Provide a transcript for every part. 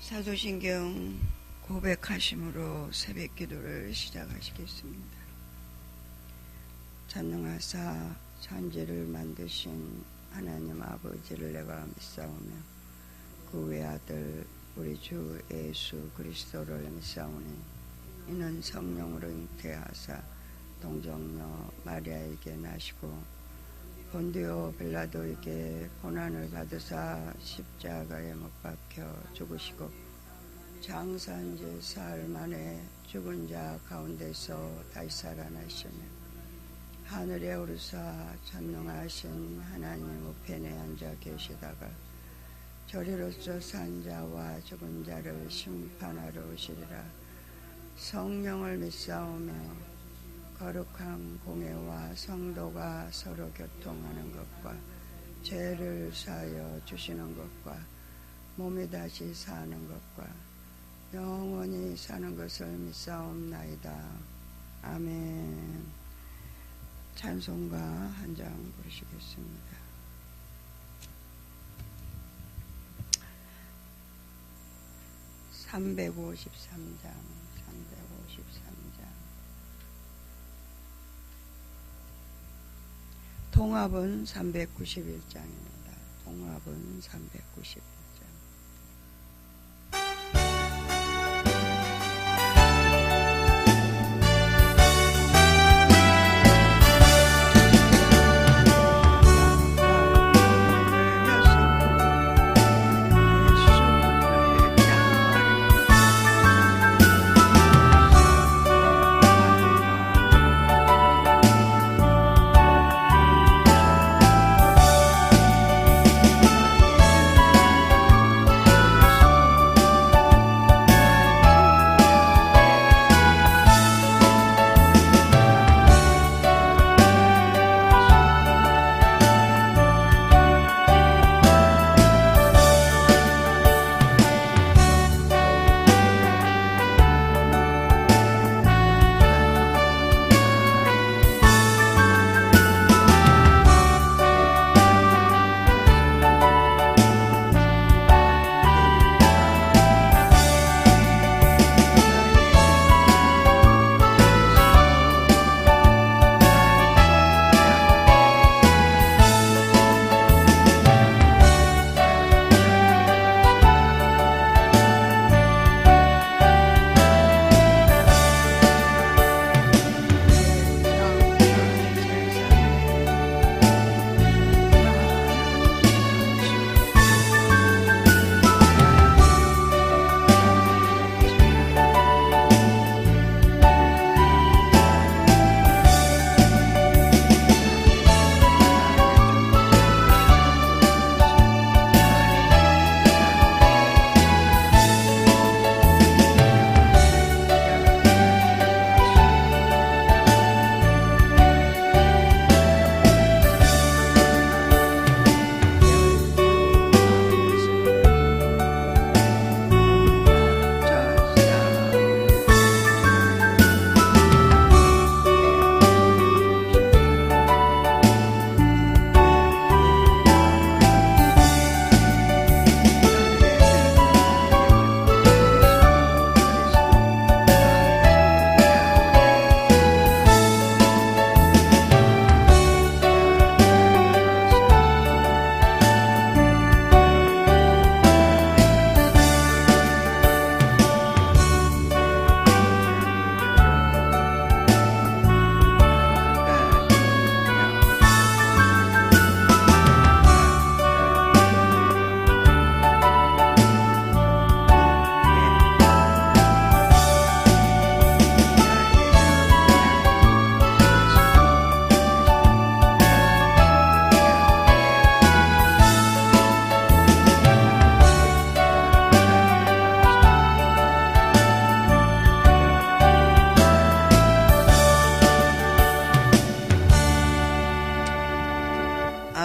사도신경 고백하심으로 새벽 기도를 시작하시겠습니다. 전능하사 천지를 만드신 하나님 아버지를 내가 믿사오며 그 외아들 우리 주 예수 그리스도를 믿사오니 이는 성령으로 잉태하사 동정녀 마리아에게 나시고 본디오 빌라도에게 고난을 받으사 십자가에 못 박혀 죽으시고 장사한 지 사흘 만에 죽은 자 가운데서 다시 살아나시며 하늘에 오르사 전능하신 하나님 우편에 앉아 계시다가 저리로서 산 자와 죽은 자를 심판하러 오시리라. 성령을 믿사오며 거룩한 공회와 성도가 서로 교통하는 것과 죄를 사하여 주시는 것과 몸이 다시 사는 것과 영원히 사는 것을 믿사옵나이다. 아멘. 찬송가 한 장 부르시겠습니다. (353장) 동합은 391장입니다. 동합은 391장.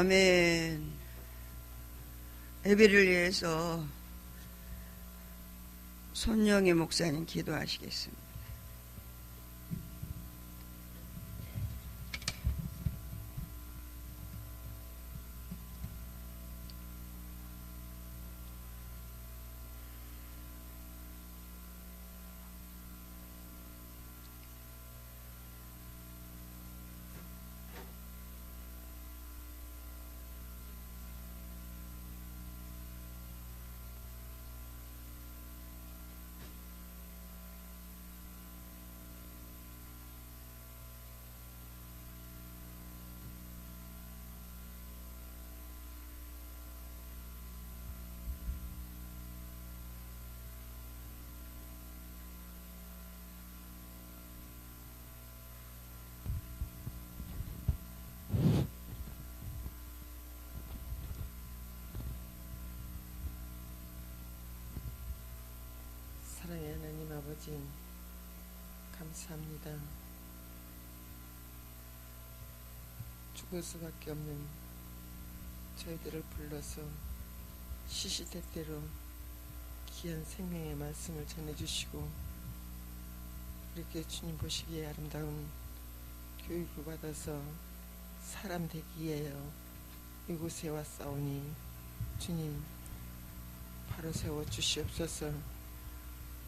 아멘. 예배를 위해서 손영희 목사님 기도하시겠습니다. 아버지 감사합니다. 죽을 수밖에 없는 저희들을 불러서 시시때때로 귀한 생명의 말씀을 전해주시고 이렇게 주님 보시기에 아름다운 교육을 받아서 사람 되기 위하여 이곳에 왔사오니 주님 바로 세워 주시옵소서.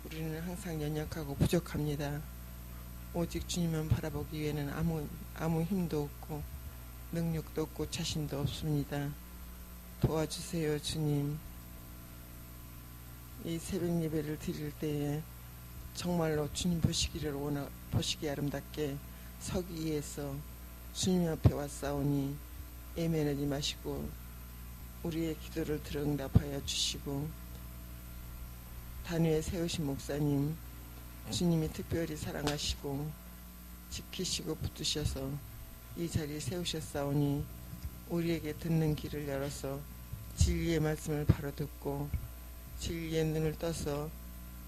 우리는 항상 연약하고 부족합니다. 오직 주님만 바라보기 위해는 아무 힘도 없고 능력도 없고 자신도 없습니다. 도와주세요 주님. 이 새벽 예배를 드릴 때에 정말로 주님 보시기 아름답게 서기 위해서 주님 앞에 왔사오니 예매하지 마시고 우리의 기도를 들응답하여 주시고 단위에 세우신 목사님 주님이 특별히 사랑하시고 지키시고 붙드셔서 이 자리에 세우셨사오니 우리에게 듣는 길을 열어서 진리의 말씀을 바로 듣고 진리의 눈을 떠서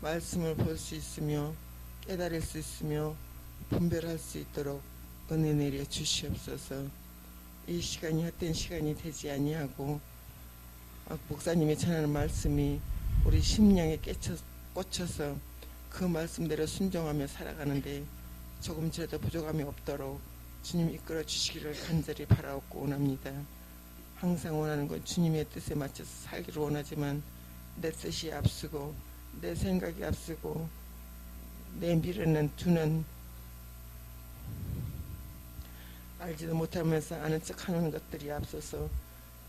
말씀을 볼 수 있으며 깨달을 수 있으며 분별할 수 있도록 은혜 내려 주시옵소서. 이 시간이 헛된 시간이 되지 아니하고 목사님이 전하는 말씀이 우리 심령에 꽂혀서 그 말씀대로 순종하며 살아가는데 조금이라도 부족함이 없도록 주님 이끌어 주시기를 간절히 바라옵고 원합니다. 항상 원하는 건 주님의 뜻에 맞춰서 살기를 원하지만 내 뜻이 앞서고 내 생각이 앞서고 내 미래는 두는 알지도 못하면서 아는 척하는 것들이 앞서서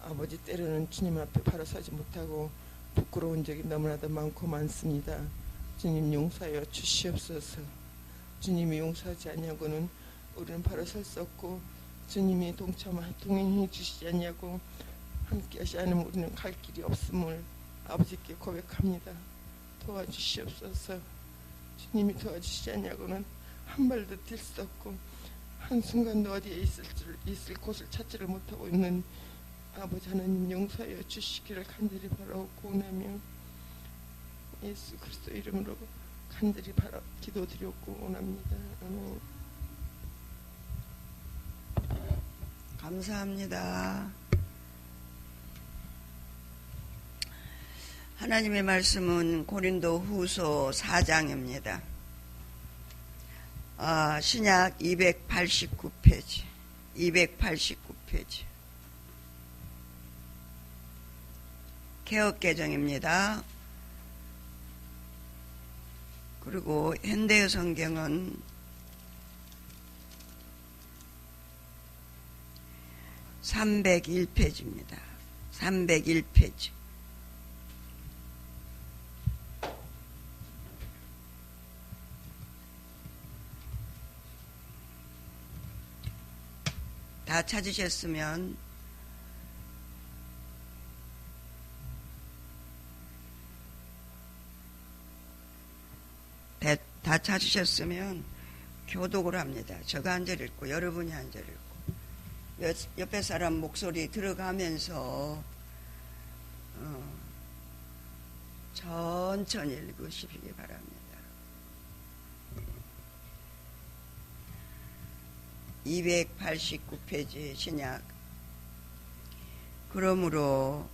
아버지 때로는 주님 앞에 바로 서지 못하고 부끄러운 적이 너무나도 많고 많습니다. 주님 용서하여 주시옵소서. 주님이 용서하지 아니하고는 우리는 바로 설 수 없고 주님이 동행해 주시지 아니하고 함께 하시 않으면 우리는 갈 길이 없음을 아버지께 고백합니다. 도와주시옵소서. 주님이 도와주시지 아니하고는 한 발도 뛸 수 없고 한순간도 어디에 있을 곳을 찾지를 못하고 있는 아버지 하나님 용서하여 주시기를 간절히 바라옵고 원하며 예수 그리스도 이름으로 간절히 기도드렸고 원합니다. 아멘. 감사합니다. 하나님의 말씀은 고린도 후서 4장입니다. 신약 289페이지. 개역개정입니다. 그리고 현대의 성경은 301페이지입니다. 301페이지. 다 찾으셨으면 다 찾으셨으면 교독을 합니다. 제가 한 절 읽고 여러분이 한 절 읽고 옆에 사람 목소리 들어가면서 천천히 읽으시기 바랍니다. 289페이지 신약. 그러므로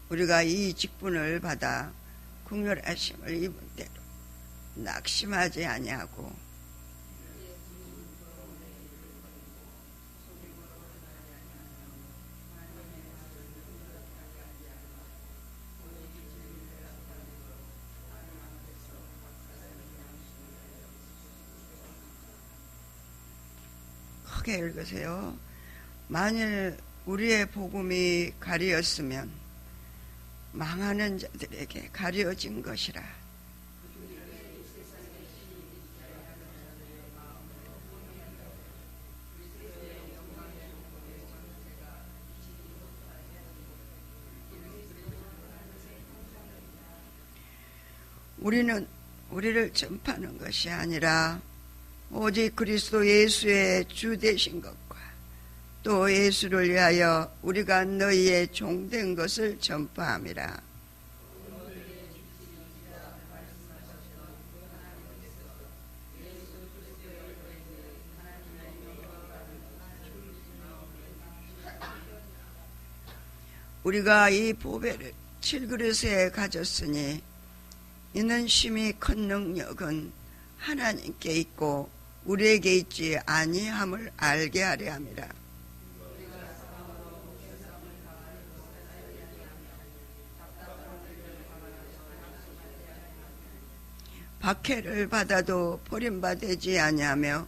우리가 이 직분을 받아 국률하심을 입은 대로 낙심하지 아니하고 크게 읽으세요. 만일 우리의 복음이 가리었으면 망하는 자들에게 가려진 것이라. 우리를 전파하는 것이 아니라 오직 그리스도 예수의 주 되신 것과 또 예수를 위하여 우리가 너희의 종된 것을 전파함이라. 우리가 이 보배를 7그릇에 가졌으니 이는 심히 큰 능력은 하나님께 있고 우리에게 있지 아니함을 알게 하려 함이라. 박해를 받아도 버림받지 아니하며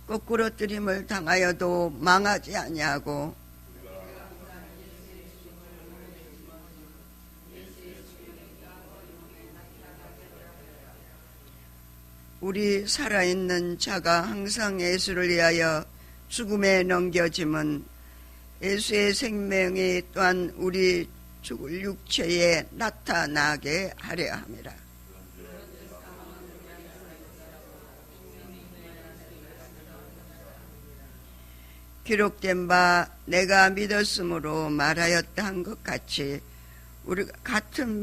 거꾸로 뜨림을 당하여도 망하지 아니하고 우리 살아있는 자가 항상 예수를 위하여 죽음에 넘겨짐은 예수의 생명이 또한 우리 죽을 육체에 나타나게 하려 함이라. 기록된 바 내가 믿었으므로 말하였다 한 것 같이 우리가 같은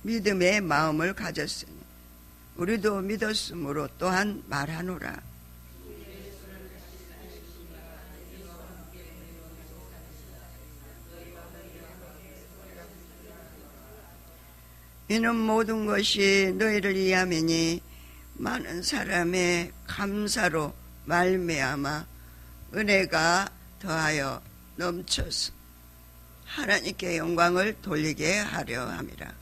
믿음의 마음을 가졌으니 우리도 믿었으므로 또한 말하노라. 이는 모든 것이 너희를 위함이니 많은 사람의 감사로 말미암아 은혜가 더하여 넘쳐서 하나님께 영광을 돌리게 하려 함이라.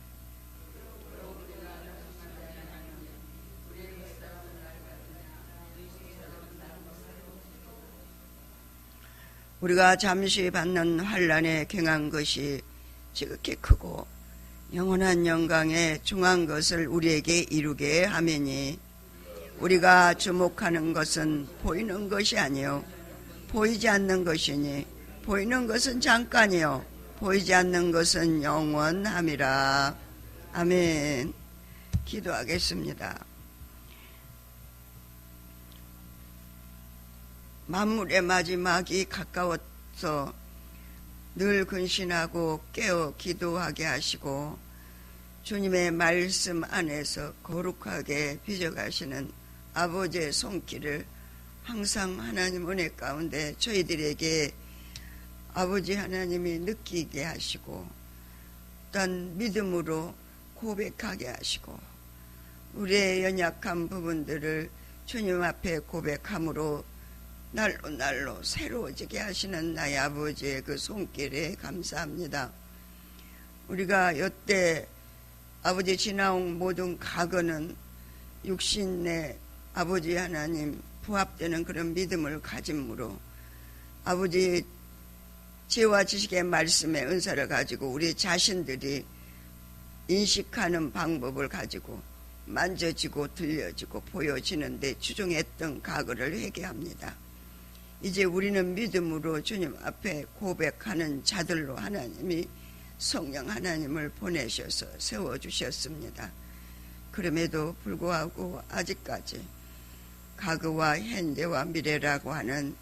우리가 잠시 받는 환난에 경한 것이 지극히 크고 영원한 영광에 중한 것을 우리에게 이루게 하매니 우리가 주목하는 것은 보이는 것이 아니요 보이지 않는 것이니 보이는 것은 잠깐이요 보이지 않는 것은 영원함이라. 아멘. 기도하겠습니다. 만물의 마지막이 가까워서 늘 근신하고 깨어 기도하게 하시고 주님의 말씀 안에서 거룩하게 빚어가시는 아버지의 손길을 항상 하나님 은혜 가운데 저희들에게 아버지 하나님이 느끼게 하시고 또한 믿음으로 고백하게 하시고 우리의 연약한 부분들을 주님 앞에 고백함으로 날로 새로워지게 하시는 나의 아버지의 그 손길에 감사합니다. 우리가 여태 아버지 지나온 모든 과거는 육신의 아버지 하나님 부합되는 그런 믿음을 가짐으로 아버지 지혜와 지식의 말씀의 은사를 가지고 우리 자신들이 인식하는 방법을 가지고 만져지고 들려지고 보여지는데 추종했던 과거를 회개합니다. 이제 우리는 믿음으로 주님 앞에 고백하는 자들로 하나님이 성령 하나님을 보내셔서 세워주셨습니다. 그럼에도 불구하고 아직까지 과거와 현재와 미래라고 하는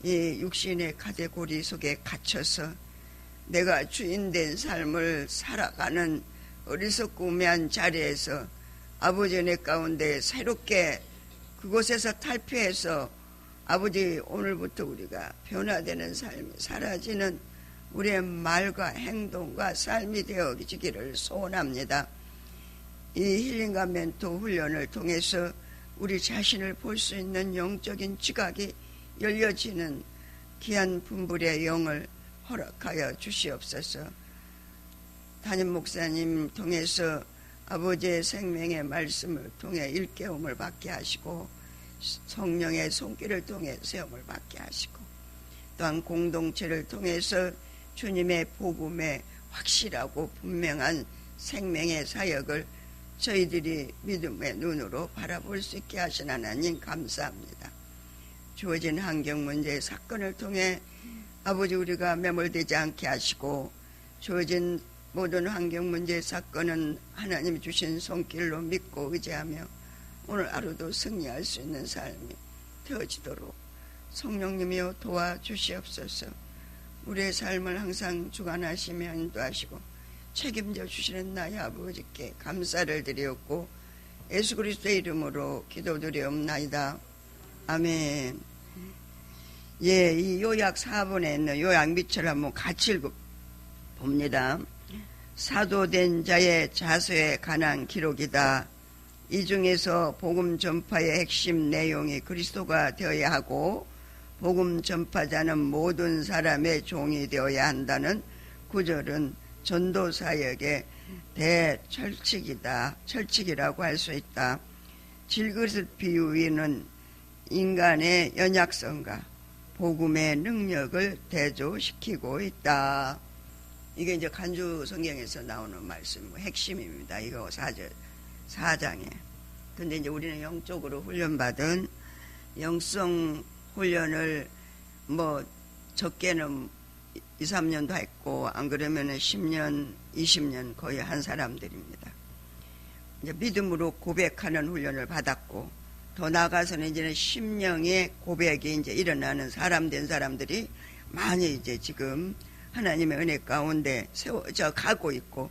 이 육신의 카테고리 속에 갇혀서 내가 주인된 삶을 살아가는 어리석고 우매한 자리에서 아버지 내 가운데 새롭게 그곳에서 탈피해서 아버지 오늘부터 우리가 변화되는 삶이 사라지는 우리의 말과 행동과 삶이 되어지기를 소원합니다. 이 힐링과 멘토 훈련을 통해서 우리 자신을 볼 수 있는 영적인 지각이 열려지는 귀한 분불의 영을 허락하여 주시옵소서. 담임 목사님 통해서 아버지의 생명의 말씀을 통해 일깨움을 받게 하시고 성령의 손길을 통해 세움을 받게 하시고 또한 공동체를 통해서 주님의 복음의 확실하고 분명한 생명의 사역을 저희들이 믿음의 눈으로 바라볼 수 있게 하신 하나님 감사합니다. 주어진 환경 문제 사건을 통해 아버지 우리가 매몰되지 않게 하시고 주어진 모든 환경 문제 사건은 하나님이 주신 손길로 믿고 의지하며 오늘 하루도 승리할 수 있는 삶이 되어지도록 성령님이여 도와주시옵소서. 우리의 삶을 항상 주관하시며 인도하시고 책임져 주시는 나의 아버지께 감사를 드리옵고 예수 그리스도의 이름으로 기도드리옵나이다. 아멘. 예, 이 요약 4번에 있는 요약 밑을 한번 같이 봅니다. 사도된 자의 자서에 관한 기록이다. 이 중에서 복음 전파의 핵심 내용이 그리스도가 되어야 하고 복음 전파자는 모든 사람의 종이 되어야 한다는 구절은 전도 사역의 대철칙이다. 철칙이라고 할 수 있다. 질그릇 비유는 인간의 연약성과 복음의 능력을 대조시키고 있다. 이게 이제 간주 성경에서 나오는 말씀 핵심입니다. 이거 4장에. 근데 이제 우리는 영적으로 훈련받은 영성 훈련을 뭐 적게는 2, 3년도 했고 안 그러면은 10년, 20년 거의 한 사람들입니다. 이제 믿음으로 고백하는 훈련을 받았고 더 나아가서는 이제는 심령의 고백이 이제 일어나는 사람 된 사람들이 많이 이제 지금 하나님의 은혜 가운데 세워져 가고 있고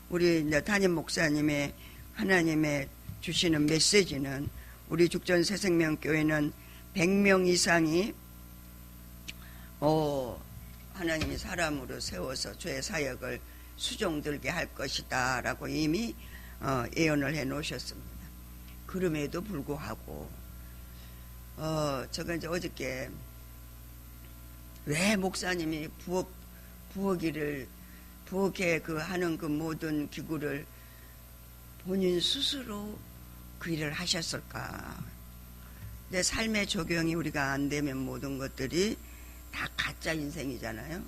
우리 이제 담임 목사님의 하나님의 주시는 메시지는 우리 죽전 새생명교회는 100명 이상이 하나님이 사람으로 세워서 죄의 사역을 수종들게 할 것이다 라고 이미 예언을 해 놓으셨습니다. 그럼에도 불구하고 제가 이제 어저께 왜 목사님이 부엌에 그 하는 그 모든 기구를 본인 스스로 그 일을 하셨을까? 내 삶의 적용이 우리가 안 되면 모든 것들이 다 가짜 인생이잖아요.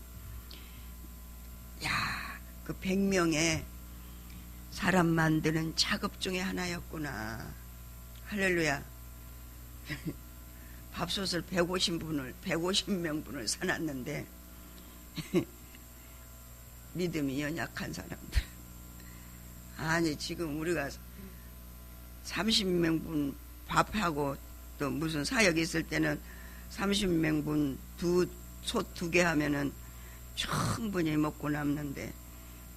야, 그 100명의 사람 만드는 작업 중에 하나였구나. 할렐루야. 밥솥을 150명분을 사놨는데 믿음이 연약한 사람들. 아니 지금 우리가 30명분 밥하고 또 무슨 사역이 있을 때는 30명분 솥 2개 하면은 충분히 먹고 남는데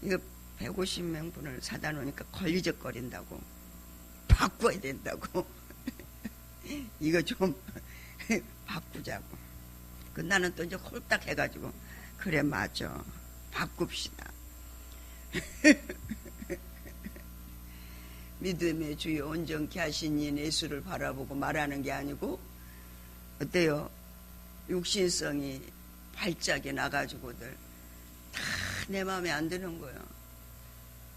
이거 150명분을 사다 놓으니까 걸리적거린다고 바꿔야 된다고 이거 좀 바꾸자고. 나는 또 이제 홀딱 해가지고 그래 맞아 바꿉시다. 믿음의 주여 온전케 하신 이 예수를 바라보고 말하는 게 아니고 어때요? 육신성이 발작이 나가지고들 다 내 마음에 안 드는 거예요.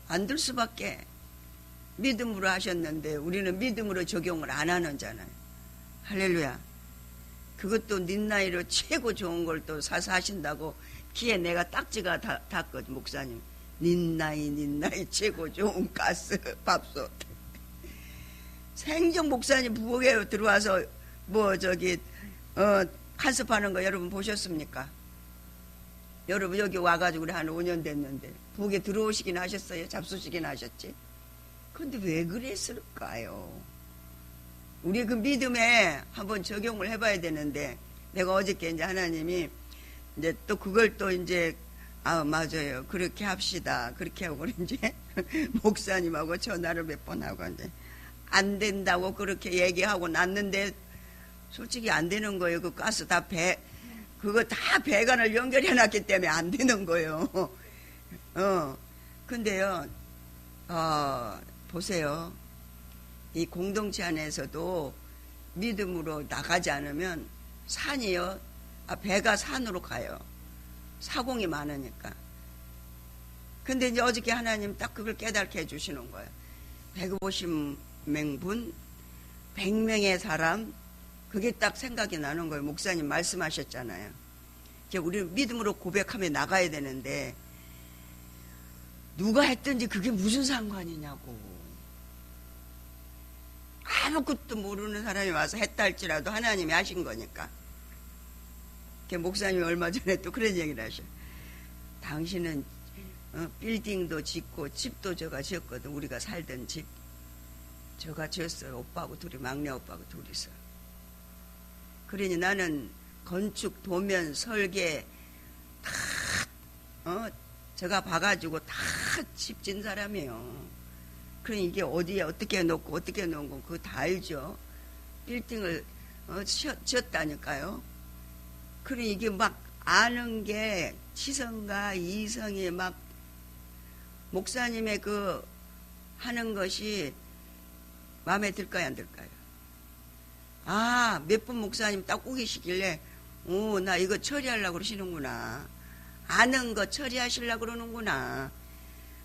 안 들 수밖에. 믿음으로 하셨는데 우리는 믿음으로 적용을 안 하는잖아요. 할렐루야. 그것도 네 나이로 최고 좋은 걸 또 사서 하신다고 귀에 내가 딱지가 닿거든. 목사님 네 나이 최고 좋은 가스 밥솥. 생전 목사님 부엌에 들어와서 간섭하는 거 여러분 보셨습니까? 여러분 여기 와가지고 우리 한 5년 됐는데 부엌에 들어오시긴 하셨어요? 잡수시긴 하셨지? 근데 왜 그랬을까요? 우리 그 믿음에 한번 적용을 해봐야 되는데 내가 어저께 이제 하나님이 이제 또 그걸 또 이제 맞아요 그렇게 합시다 그렇게 하고 이제 목사님하고 전화를 몇 번 하고 이제 안 된다고 그렇게 얘기하고 났는데 솔직히 안 되는 거예요. 그 가스 다 그거 다 배관을 연결해 놨기 때문에 안 되는 거예요. 근데요, 보세요. 이 공동체 안에서도 믿음으로 나가지 않으면 산이요, 배가 산으로 가요. 사공이 많으니까. 근데 이제 어저께 하나님 딱 그걸 깨닫게 해주시는 거예요. 150명분, 100명의 사람, 그게 딱 생각이 나는 거예요. 목사님 말씀하셨잖아요. 이제 우리 믿음으로 고백하며 나가야 되는데 누가 했든지 그게 무슨 상관이냐고. 아무것도 모르는 사람이 와서 했다 할지라도 하나님이 하신 거니까. 목사님이 얼마 전에 또 그런 얘기를 하셔요. 당신은 빌딩도 짓고 집도 저가 지었거든. 우리가 살던 집 저가 지었어요. 오빠하고 둘이, 막내 오빠하고 둘이서. 그러니 나는 건축, 도면, 설계 다 제가 봐가지고 다 집 진 사람이에요. 그러니 이게 어디에 어떻게 놓고 어떻게 놓은 거 그거 다 알죠. 빌딩을 지었다니까요. 그러니 이게 막 아는 게 치성과 이성이 막 목사님의 그 하는 것이 마음에 들까요, 안 들까요? 아, 몇 분 목사님 딱 우기시길래, 오, 나 이거 처리하려고 그러시는구나. 아는 거 처리하시려고 그러는구나.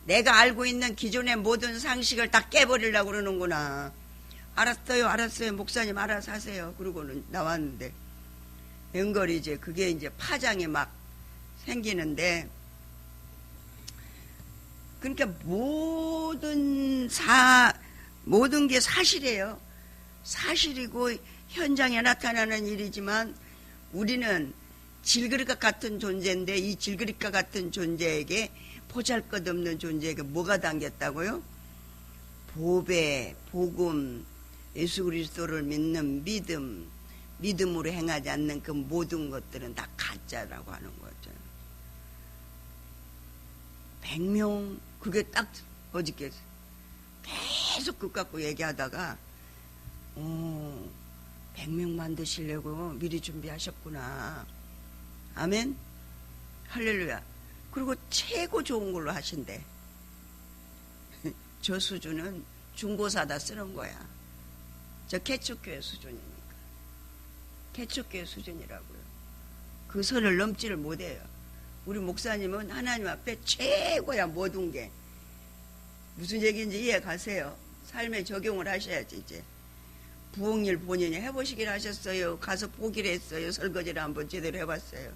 내가 알고 있는 기존의 모든 상식을 다 깨버리려고 그러는구나. 알았어요, 알았어요. 목사님 알아서 하세요. 그러고는 나왔는데, 연결이 이제 그게 이제 파장이 막 생기는데, 그러니까 모든 게 사실이에요. 사실이고 현장에 나타나는 일이지만 우리는 질그릇과 같은 존재인데 이 질그릇과 같은 존재에게 보잘것없는 존재에게 뭐가 담겼다고요? 보배, 복음, 예수 그리스도를 믿는 믿음으로 행하지 않는 그 모든 것들은 다 가짜라고 하는 거죠. 100명, 그게 딱 어저께 계속 그거 갖고 얘기하다가 100명 만드시려고 미리 준비하셨구나. 아멘. 할렐루야. 그리고 최고 좋은 걸로 하신대. 저 수준은 중고사다 쓰는 거야. 저 개척교회 수준이니까. 개척교회 수준이라고요. 그 선을 넘지를 못해요. 우리 목사님은 하나님 앞에 최고야. 모든 게 무슨 얘기인지 이해 가세요. 삶에 적용을 하셔야지. 이제 부엌일 본인이 해보시길 하셨어요. 가서 보기를 했어요. 설거지를 한번 제대로 해봤어요.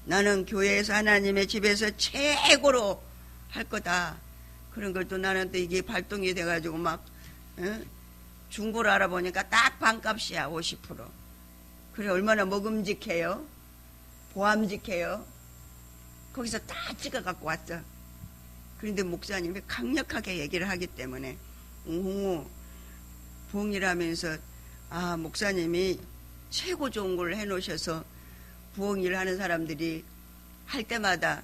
나는 교회에서 하나님의 집에서 최고로 할 거다. 그런 걸 또 나는 또 이게 발동이 돼가지고 막 중고를 알아보니까 딱 반값이야. 50%. 그래 얼마나 먹음직해요. 보암직해요. 거기서 다 찍어 갖고 왔어. 그런데 목사님이 강력하게 얘기를 하기 때문에 부엌일하면서 아, 목사님이 최고 좋은 걸 해놓으셔서 부엌일 하는 사람들이 할 때마다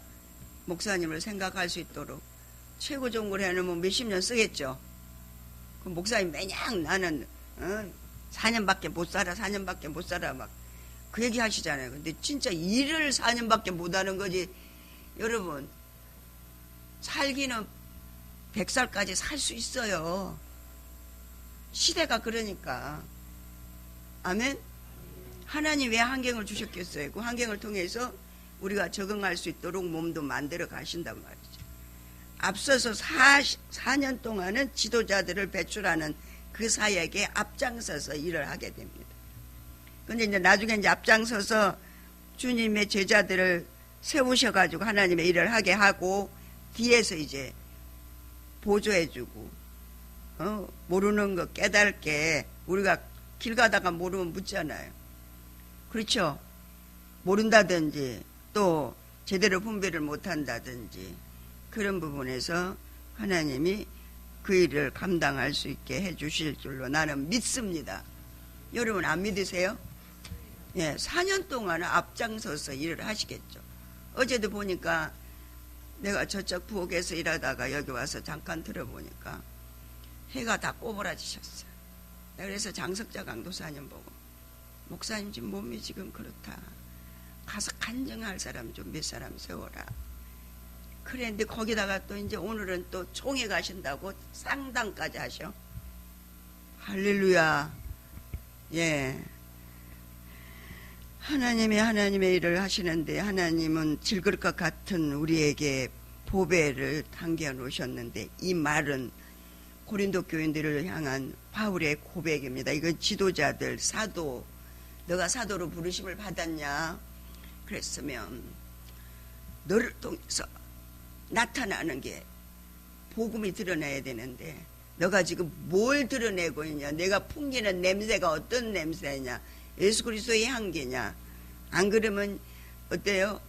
목사님을 생각할 수 있도록 최고 좋은 걸 해놓으면 몇십 년 쓰겠죠. 그 목사님 매냥 나는 4년밖에 못 살아 4년밖에 못 살아 막 그 얘기 하시잖아요. 근데 진짜 일을 4년밖에 못 하는 거지. 여러분 살기는 100살까지 살 수 있어요. 시대가 그러니까. 아멘. 하나님 왜 환경을 주셨겠어요? 그 환경을 통해서 우리가 적응할 수 있도록 몸도 만들어 가신단 말이죠. 앞서서 4년 동안은 지도자들을 배출하는 그 사역에 앞장서서 일을 하게 됩니다. 근데 이제 나중에 이제 앞장서서 주님의 제자들을 세우셔가지고 하나님의 일을 하게 하고 뒤에서 이제 보조해주고 모르는 거 깨달게 우리가 길 가다가 모르면 묻잖아요. 그렇죠? 모른다든지 또 제대로 분별을 못한다든지 그런 부분에서 하나님이 그 일을 감당할 수 있게 해주실 줄로 나는 믿습니다. 여러분 안 믿으세요? 예, 4년 동안 앞장서서 일을 하시겠죠. 어제도 보니까 내가 저쪽 부엌에서 일하다가 여기 와서 잠깐 들어보니까 해가 다 꼬부라지셨어요. 그래서 장석자 강도사님 보고 목사님 지금 몸이 지금 그렇다. 가서 간증할 사람 좀 몇 사람 세워라. 그랬는데 거기다가 또 이제 오늘은 또 총회 가신다고 상담까지 하셔. 할렐루야. 예. 하나님의 일을 하시는데 하나님은 질그릇과 같은 우리에게 보배를 당겨 놓으셨는데 이 말은 고린도 교인들을 향한 바울의 고백입니다. 이건 지도자들, 사도, 너가 사도로 부르심을 받았냐? 그랬으면 너를 통해서 나타나는 게 복음이 드러나야 되는데 너가 지금 뭘 드러내고 있냐? 내가 풍기는 냄새가 어떤 냄새냐? 예수 그리스도의 향기냐? 안 그러면 어때요?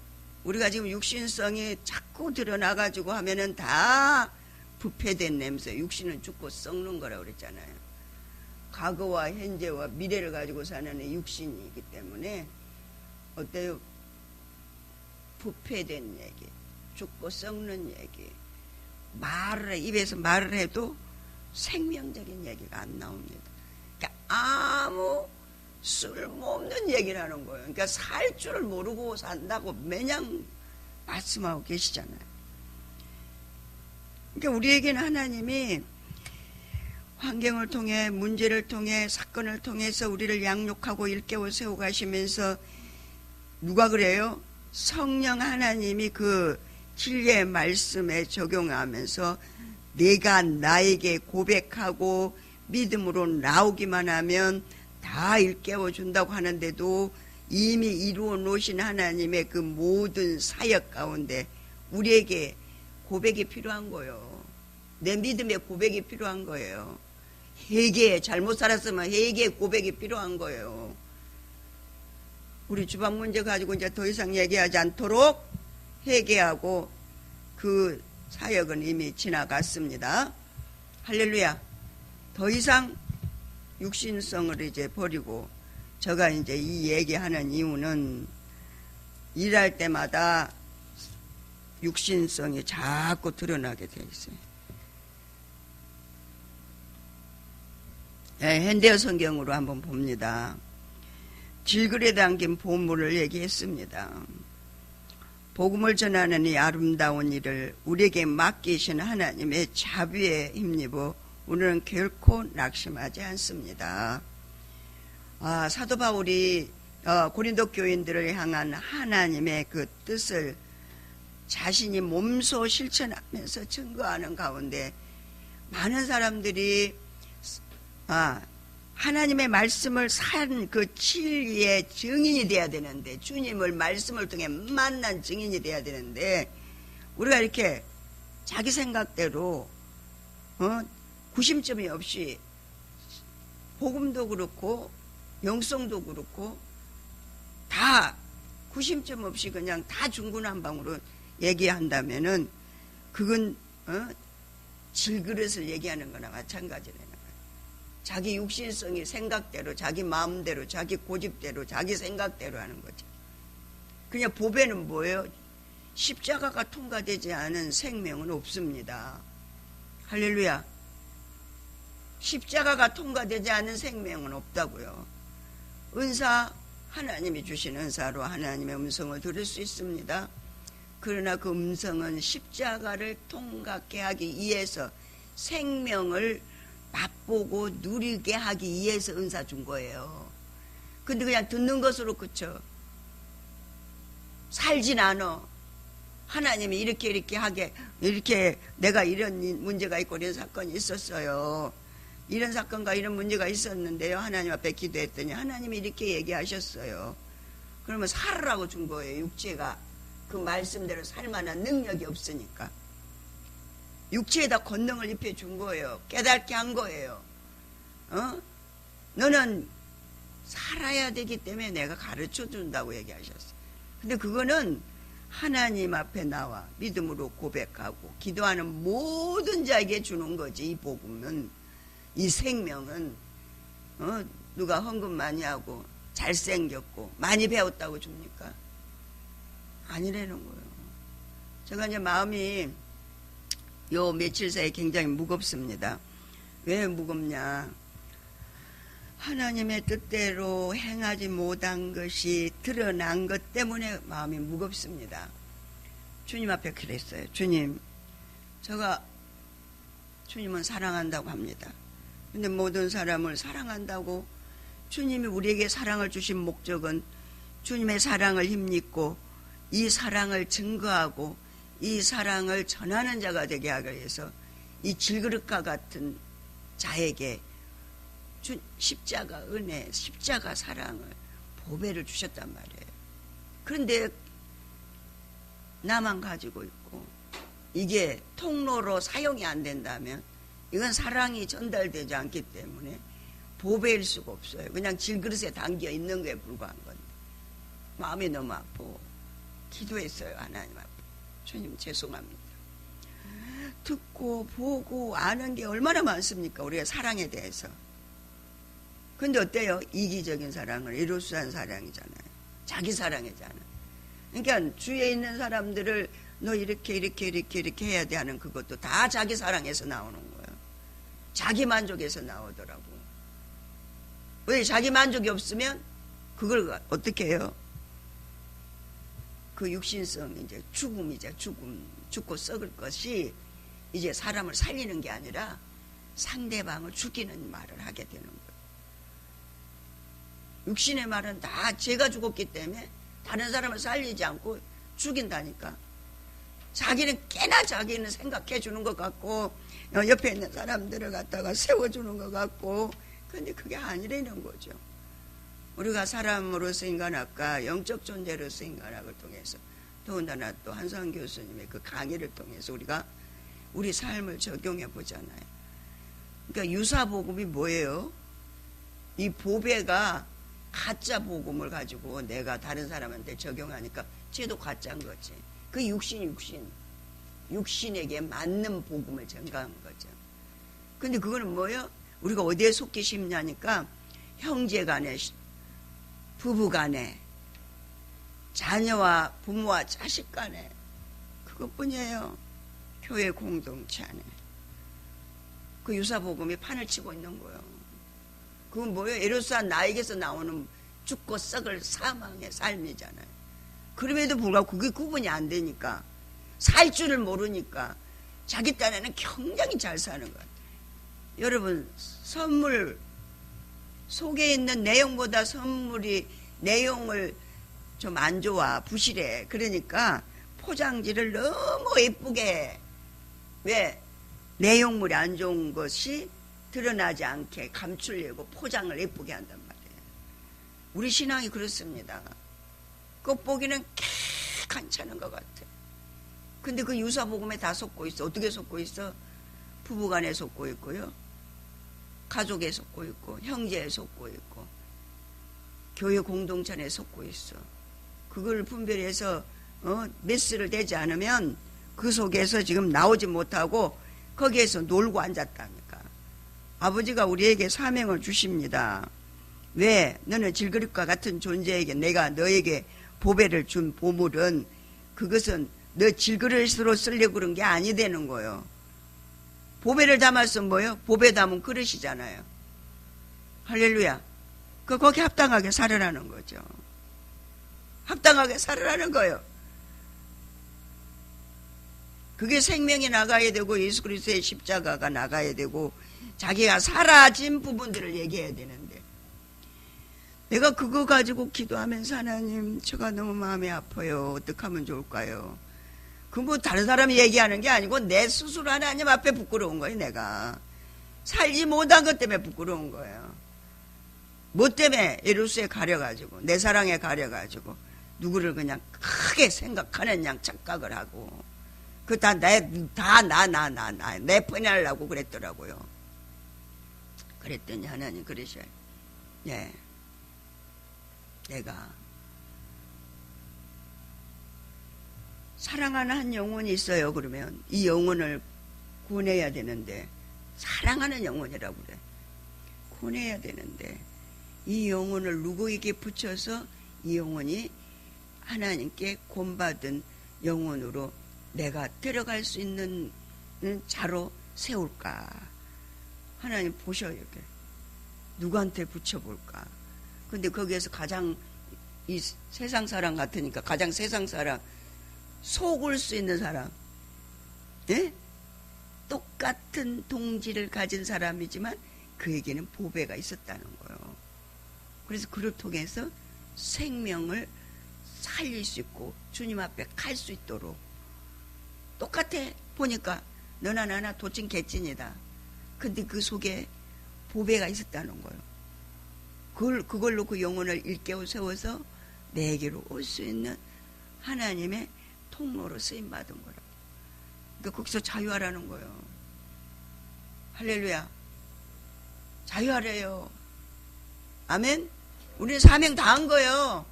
우리가 지금 육신성이 자꾸 드러나가지고 하면은 다 부패된 냄새, 육신은 죽고 썩는 거라고 그랬잖아요. 과거와 현재와 미래를 가지고 사는 육신이기 때문에 어때요? 부패된 얘기, 죽고 썩는 얘기, 입에서 말을 해도 생명적인 얘기가 안 나옵니다. 그러니까 아무 쓸모없는 얘기를 하는 거예요. 그러니까 살 줄을 모르고 산다고 매냥 말씀하고 계시잖아요. 그러니까 우리에게는 하나님이 환경을 통해, 문제를 통해, 사건을 통해서 우리를 양육하고 일깨워 세워 가시면서 누가 그래요? 성령 하나님이 그 진리의 말씀에 적용하면서 내가 나에게 고백하고 믿음으로 나오기만 하면 다 일깨워 준다고 하는데도 이미 이루어 놓으신 하나님의 그 모든 사역 가운데 우리에게 고백이 필요한 거예요. 내 믿음의 고백이 필요한 거예요. 회개, 잘못 살았으면 회개의 고백이 필요한 거예요. 우리 주방 문제 가지고 이제 더 이상 얘기하지 않도록 회개하고 그 사역은 이미 지나갔습니다. 할렐루야. 더 이상 육신성을 이제 버리고, 제가 이제 이 얘기하는 이유는 일할 때마다 육신성이 자꾸 드러나게 돼 있어요. 네, 현대어 성경으로 한번 봅니다. 질글에 담긴 보물을 얘기했습니다. 복음을 전하는 이 아름다운 일을 우리에게 맡기신 하나님의 자비에 힘입어 우리는 결코 낙심하지 않습니다. 사도 바울이 고린도 교인들을 향한 하나님의 그 뜻을 자신이 몸소 실천하면서 증거하는 가운데 많은 사람들이 하나님의 말씀을 산 그 진리의 증인이 돼야 되는데, 주님을 말씀을 통해 만난 증인이 돼야 되는데, 우리가 이렇게 자기 생각대로 구심점이 없이 복음도 그렇고 영성도 그렇고 다 구심점 없이 그냥 다 중구난방으로 얘기한다면은 그건 질그릇을 얘기하는 거나 마찬가지라는 거예요. 자기 육신성이 생각대로, 자기 마음대로, 자기 고집대로, 자기 생각대로 하는 거죠. 그냥 보배는 뭐예요? 십자가가 통과되지 않은 생명은 없습니다. 할렐루야. 십자가가 통과되지 않은 생명은 없다고요. 은사, 하나님이 주신 은사로 하나님의 음성을 들을 수 있습니다. 그러나 그 음성은 십자가를 통과케 하기 위해서, 생명을 맛보고 누리게 하기 위해서 은사 준 거예요. 근데 그냥 듣는 것으로 그쳐 살진 않아. 하나님이 이렇게 하게, 이렇게 내가 이런 문제가 있고 이런 사건이 있었어요. 이런 사건과 이런 문제가 있었는데요. 하나님 앞에 기도했더니 하나님이 이렇게 얘기하셨어요. 그러면 살으라고 준 거예요. 육체가 그 말씀대로 살만한 능력이 없으니까 육체에다 권능을 입혀준 거예요. 깨닫게 한 거예요. 너는 살아야 되기 때문에 내가 가르쳐 준다고 얘기하셨어요. 근데 그거는 하나님 앞에 나와 믿음으로 고백하고 기도하는 모든 자에게 주는 거지. 이 복음은, 이 생명은 누가 헌금 많이 하고 잘생겼고 많이 배웠다고 줍니까? 아니라는 거예요. 제가 이제 마음이 요 며칠 사이에 굉장히 무겁습니다. 왜 무겁냐? 하나님의 뜻대로 행하지 못한 것이 드러난 것 때문에 마음이 무겁습니다. 주님 앞에 그랬어요. 주님, 제가 주님은 사랑한다고 합니다. 근데 모든 사람을 사랑한다고, 주님이 우리에게 사랑을 주신 목적은 주님의 사랑을 힘입고 이 사랑을 증거하고 이 사랑을 전하는 자가 되게 하기 위해서 이 질그릇과 같은 자에게 십자가 은혜, 십자가 사랑을, 보배를 주셨단 말이에요. 그런데 나만 가지고 있고 이게 통로로 사용이 안 된다면 이건 사랑이 전달되지 않기 때문에 보배일 수가 없어요. 그냥 질그릇에 담겨 있는 거에 불과한 건데 마음이 너무 아프고 기도했어요. 하나님 앞에. 주님 죄송합니다. 듣고 보고 아는 게 얼마나 많습니까? 우리가 사랑에 대해서. 근데 어때요? 이기적인 사랑을 이루수한 사랑이잖아요. 자기 사랑이잖아요. 그러니까 주위에 있는 사람들을 너 이렇게 해야 돼 하는 그것도 다 자기 사랑에서 나오는 거예요. 자기 만족에서 나오더라고. 왜 자기 만족이 없으면 그걸 어떻게 해요? 그 육신성 이제 죽음이죠. 죽고 썩을 것이 이제 사람을 살리는 게 아니라 상대방을 죽이는 말을 하게 되는 거예요. 육신의 말은 다 제가 죽었기 때문에 다른 사람을 살리지 않고 죽인다니까. 자기는 꽤나 자기는 생각해 주는 것 같고 옆에 있는 사람들을 갖다가 세워주는 것 같고, 근데 그게 아니라는 거죠. 우리가 사람으로서 인간학과, 영적 존재로서 인간학을 통해서, 더군다나 또 한상 교수님의 그 강의를 통해서 우리가 우리 삶을 적용해 보잖아요. 그러니까 유사복음이 뭐예요? 이 보배가 가짜 복음을 가지고 내가 다른 사람한테 적용하니까 쟤도 가짜인 거지. 그 육신에게 맞는 복음을 전가한 거죠. 근데 그거는 뭐예요? 우리가 어디에 속기 쉽냐니까 형제 간에, 부부 간에, 자녀와 부모와 자식 간에, 그것뿐이에요. 교회 공동체 안에. 그 유사복음이 판을 치고 있는 거예요. 그건 뭐예요? 에로사 나에게서 나오는 죽고 썩을 사망의 삶이잖아요. 그럼에도 불구하고 그게 구분이 안 되니까, 살 줄을 모르니까 자기 딴에는 굉장히 잘 사는 것 같아요. 여러분, 선물 속에 있는 내용보다 선물이 내용을 좀 안 좋아, 부실해. 그러니까 포장지를 너무 예쁘게, 왜? 내용물이 안 좋은 것이 드러나지 않게 감추려고 포장을 예쁘게 한단 말이에요. 우리 신앙이 그렇습니다. 겉보기는 괜찮은 것 같아. 근데 그 유사복음에 다 속고 있어. 어떻게 속고 있어? 부부간에 속고 있고요, 가족에 속고 있고, 형제에 속고 있고, 교회 공동체에 속고 있어. 그걸 분별해서 메스를 대지 않으면 그 속에서 지금 나오지 못하고 거기에서 놀고 앉았다니까. 아버지가 우리에게 사명을 주십니다. 왜? 너는 질그릇과 같은 존재에게 내가 너에게 보배를 준 보물은, 그것은 너 질그릇으로 쓰려고 그런 게 아니 되는 거예요. 보배를 담아서 뭐예요? 보배 담은 그릇이잖아요. 할렐루야. 거기 합당하게 살아라는 거죠. 합당하게 살아라는 거예요. 그게 생명이 나가야 되고, 예수 그리스도의 십자가가 나가야 되고, 자기가 사라진 부분들을 얘기해야 되는데, 내가 그거 가지고 기도하면서 하나님, 제가 너무 마음이 아파요. 어떻게 하면 좋을까요? 그 뭐 다른 사람이 얘기하는 게 아니고 내 스스로 하나님 앞에 부끄러운 거예요. 내가 살지 못한 것 때문에 부끄러운 거예요. 뭐 때문에? 에로스에 가려가지고, 내 사랑에 가려가지고 누구를 그냥 크게 생각하는 양 착각을 하고, 그 다 내 편하려고 그랬더라고요. 그랬더니 하나님 그러셔요. 예, 내가 사랑하는 한 영혼이 있어요. 그러면 이 영혼을 구원해야 되는데, 사랑하는 영혼이라고 그래. 구원해야 되는데 이 영혼을 누구에게 붙여서 이 영혼이 하나님께 구원받은 영혼으로 내가 들어갈 수 있는 자로 세울까? 하나님 보셔요. 이렇게 누구한테 붙여볼까? 근데 거기에서 가장 이 세상 사람 같으니까 가장 세상 사람, 속을 수 있는 사람, 예? 똑같은 동지를 가진 사람이지만 그에게는 보배가 있었다는 거예요. 그래서 그를 통해서 생명을 살릴 수 있고 주님 앞에 갈 수 있도록, 똑같아. 보니까 너나 나나 도찐 개찐이다. 근데 그 속에 보배가 있었다는 거예요. 그걸로 그 영혼을 일깨워 세워서 내게로 올 수 있는 하나님의 통로로 쓰임받은 거라고. 그러니까 거기서 자유하라는 거예요. 할렐루야. 자유하래요. 아멘. 우리는 사명 다 한 거예요.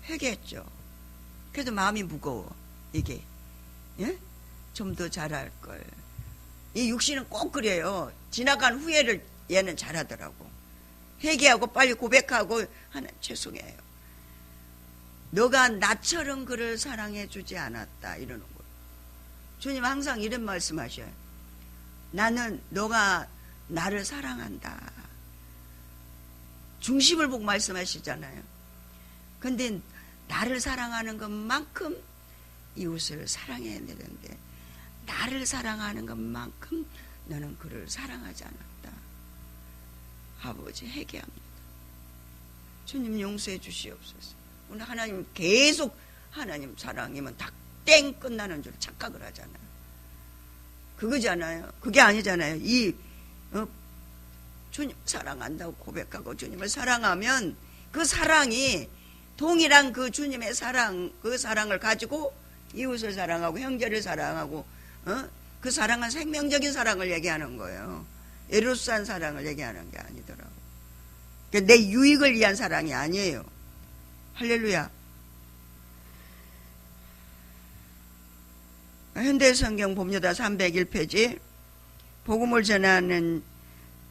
회개했죠. 그래도 마음이 무거워. 이게, 예? 좀 더 잘할 걸. 이 육신은 꼭 그래요. 지나간 후회를 얘는 잘하더라고. 회개하고 빨리 고백하고, 하나 죄송해요. 너가 나처럼 그를 사랑해 주지 않았다, 이러는 거예요. 주님 항상 이런 말씀하셔요. 나는 너가 나를 사랑한다. 중심을 보고 말씀하시잖아요. 근데 나를 사랑하는 것만큼 이웃을 사랑해야 되는데 나를 사랑하는 것만큼 너는 그를 사랑하지 않았다. 아버지 회개합니다. 주님 용서해 주시옵소서. 오늘 하나님 계속 하나님 사랑이면 다 땡 끝나는 줄 착각을 하잖아요. 그거잖아요. 그게 아니잖아요. 주님 사랑한다고 고백하고 주님을 사랑하면 그 사랑이 동일한 그 주님의 사랑, 그 사랑을 가지고 이웃을 사랑하고 형제를 사랑하고 그 사랑은 생명적인 사랑을 얘기하는 거예요. 에로스한 사랑을 얘기하는 게 아니더라고. 내 유익을 위한 사랑이 아니에요. 할렐루야. 현대성경 봅니다. 301페이지. 복음을 전하는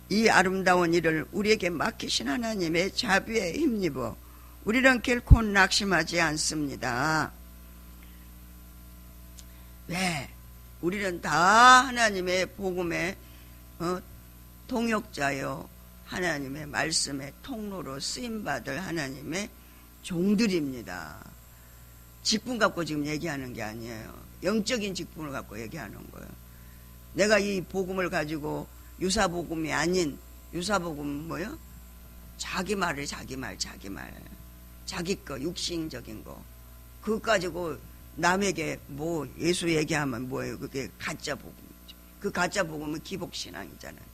이 아름다운 일을 우리에게 맡기신 하나님의 자비에 힘입어 우리는 결코 낙심하지 않습니다. 왜? 우리는 다 하나님의 복음의 동역자요, 하나님의 말씀의 통로로 쓰임받을 하나님의 종들입니다. 직분 갖고 지금 얘기하는 게 아니에요. 영적인 직분을 갖고 얘기하는 거예요. 내가 이 복음을 가지고 유사복음이 아닌, 유사복음은 뭐요? 자기 말을 자기 말, 자기 거, 육신적인 거. 그거 가지고 남에게 뭐 예수 얘기하면 뭐예요? 그게 가짜 복음이죠. 그 가짜 복음은 기복신앙이잖아요.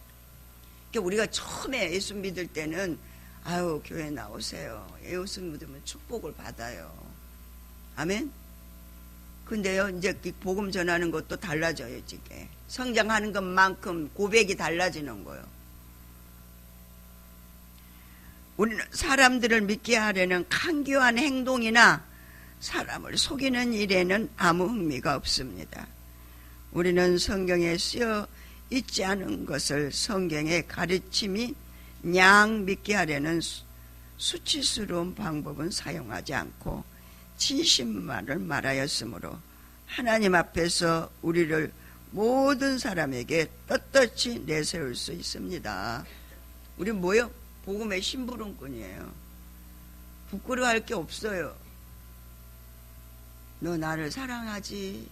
그러니까 우리가 처음에 예수 믿을 때는 아유 교회 나오세요. 예수 믿으면 축복을 받아요. 아멘. 근데요 이제 복음 전하는 것도 달라져요. 이게 성장하는 것만큼 고백이 달라지는 거예요. 우리는 사람들을 믿게 하려는 간교한 행동이나 사람을 속이는 일에는 아무 흥미가 없습니다. 우리는 성경에 쓰여 있지 않은 것을 성경의 가르침이 냥 믿게 하려는 수치스러운 방법은 사용하지 않고 진심만을 말하였으므로 하나님 앞에서 우리를 모든 사람에게 떳떳이 내세울 수 있습니다. 우리 뭐요? 복음의 심부름꾼이에요. 부끄러워할 게 없어요. 너 나를 사랑하지.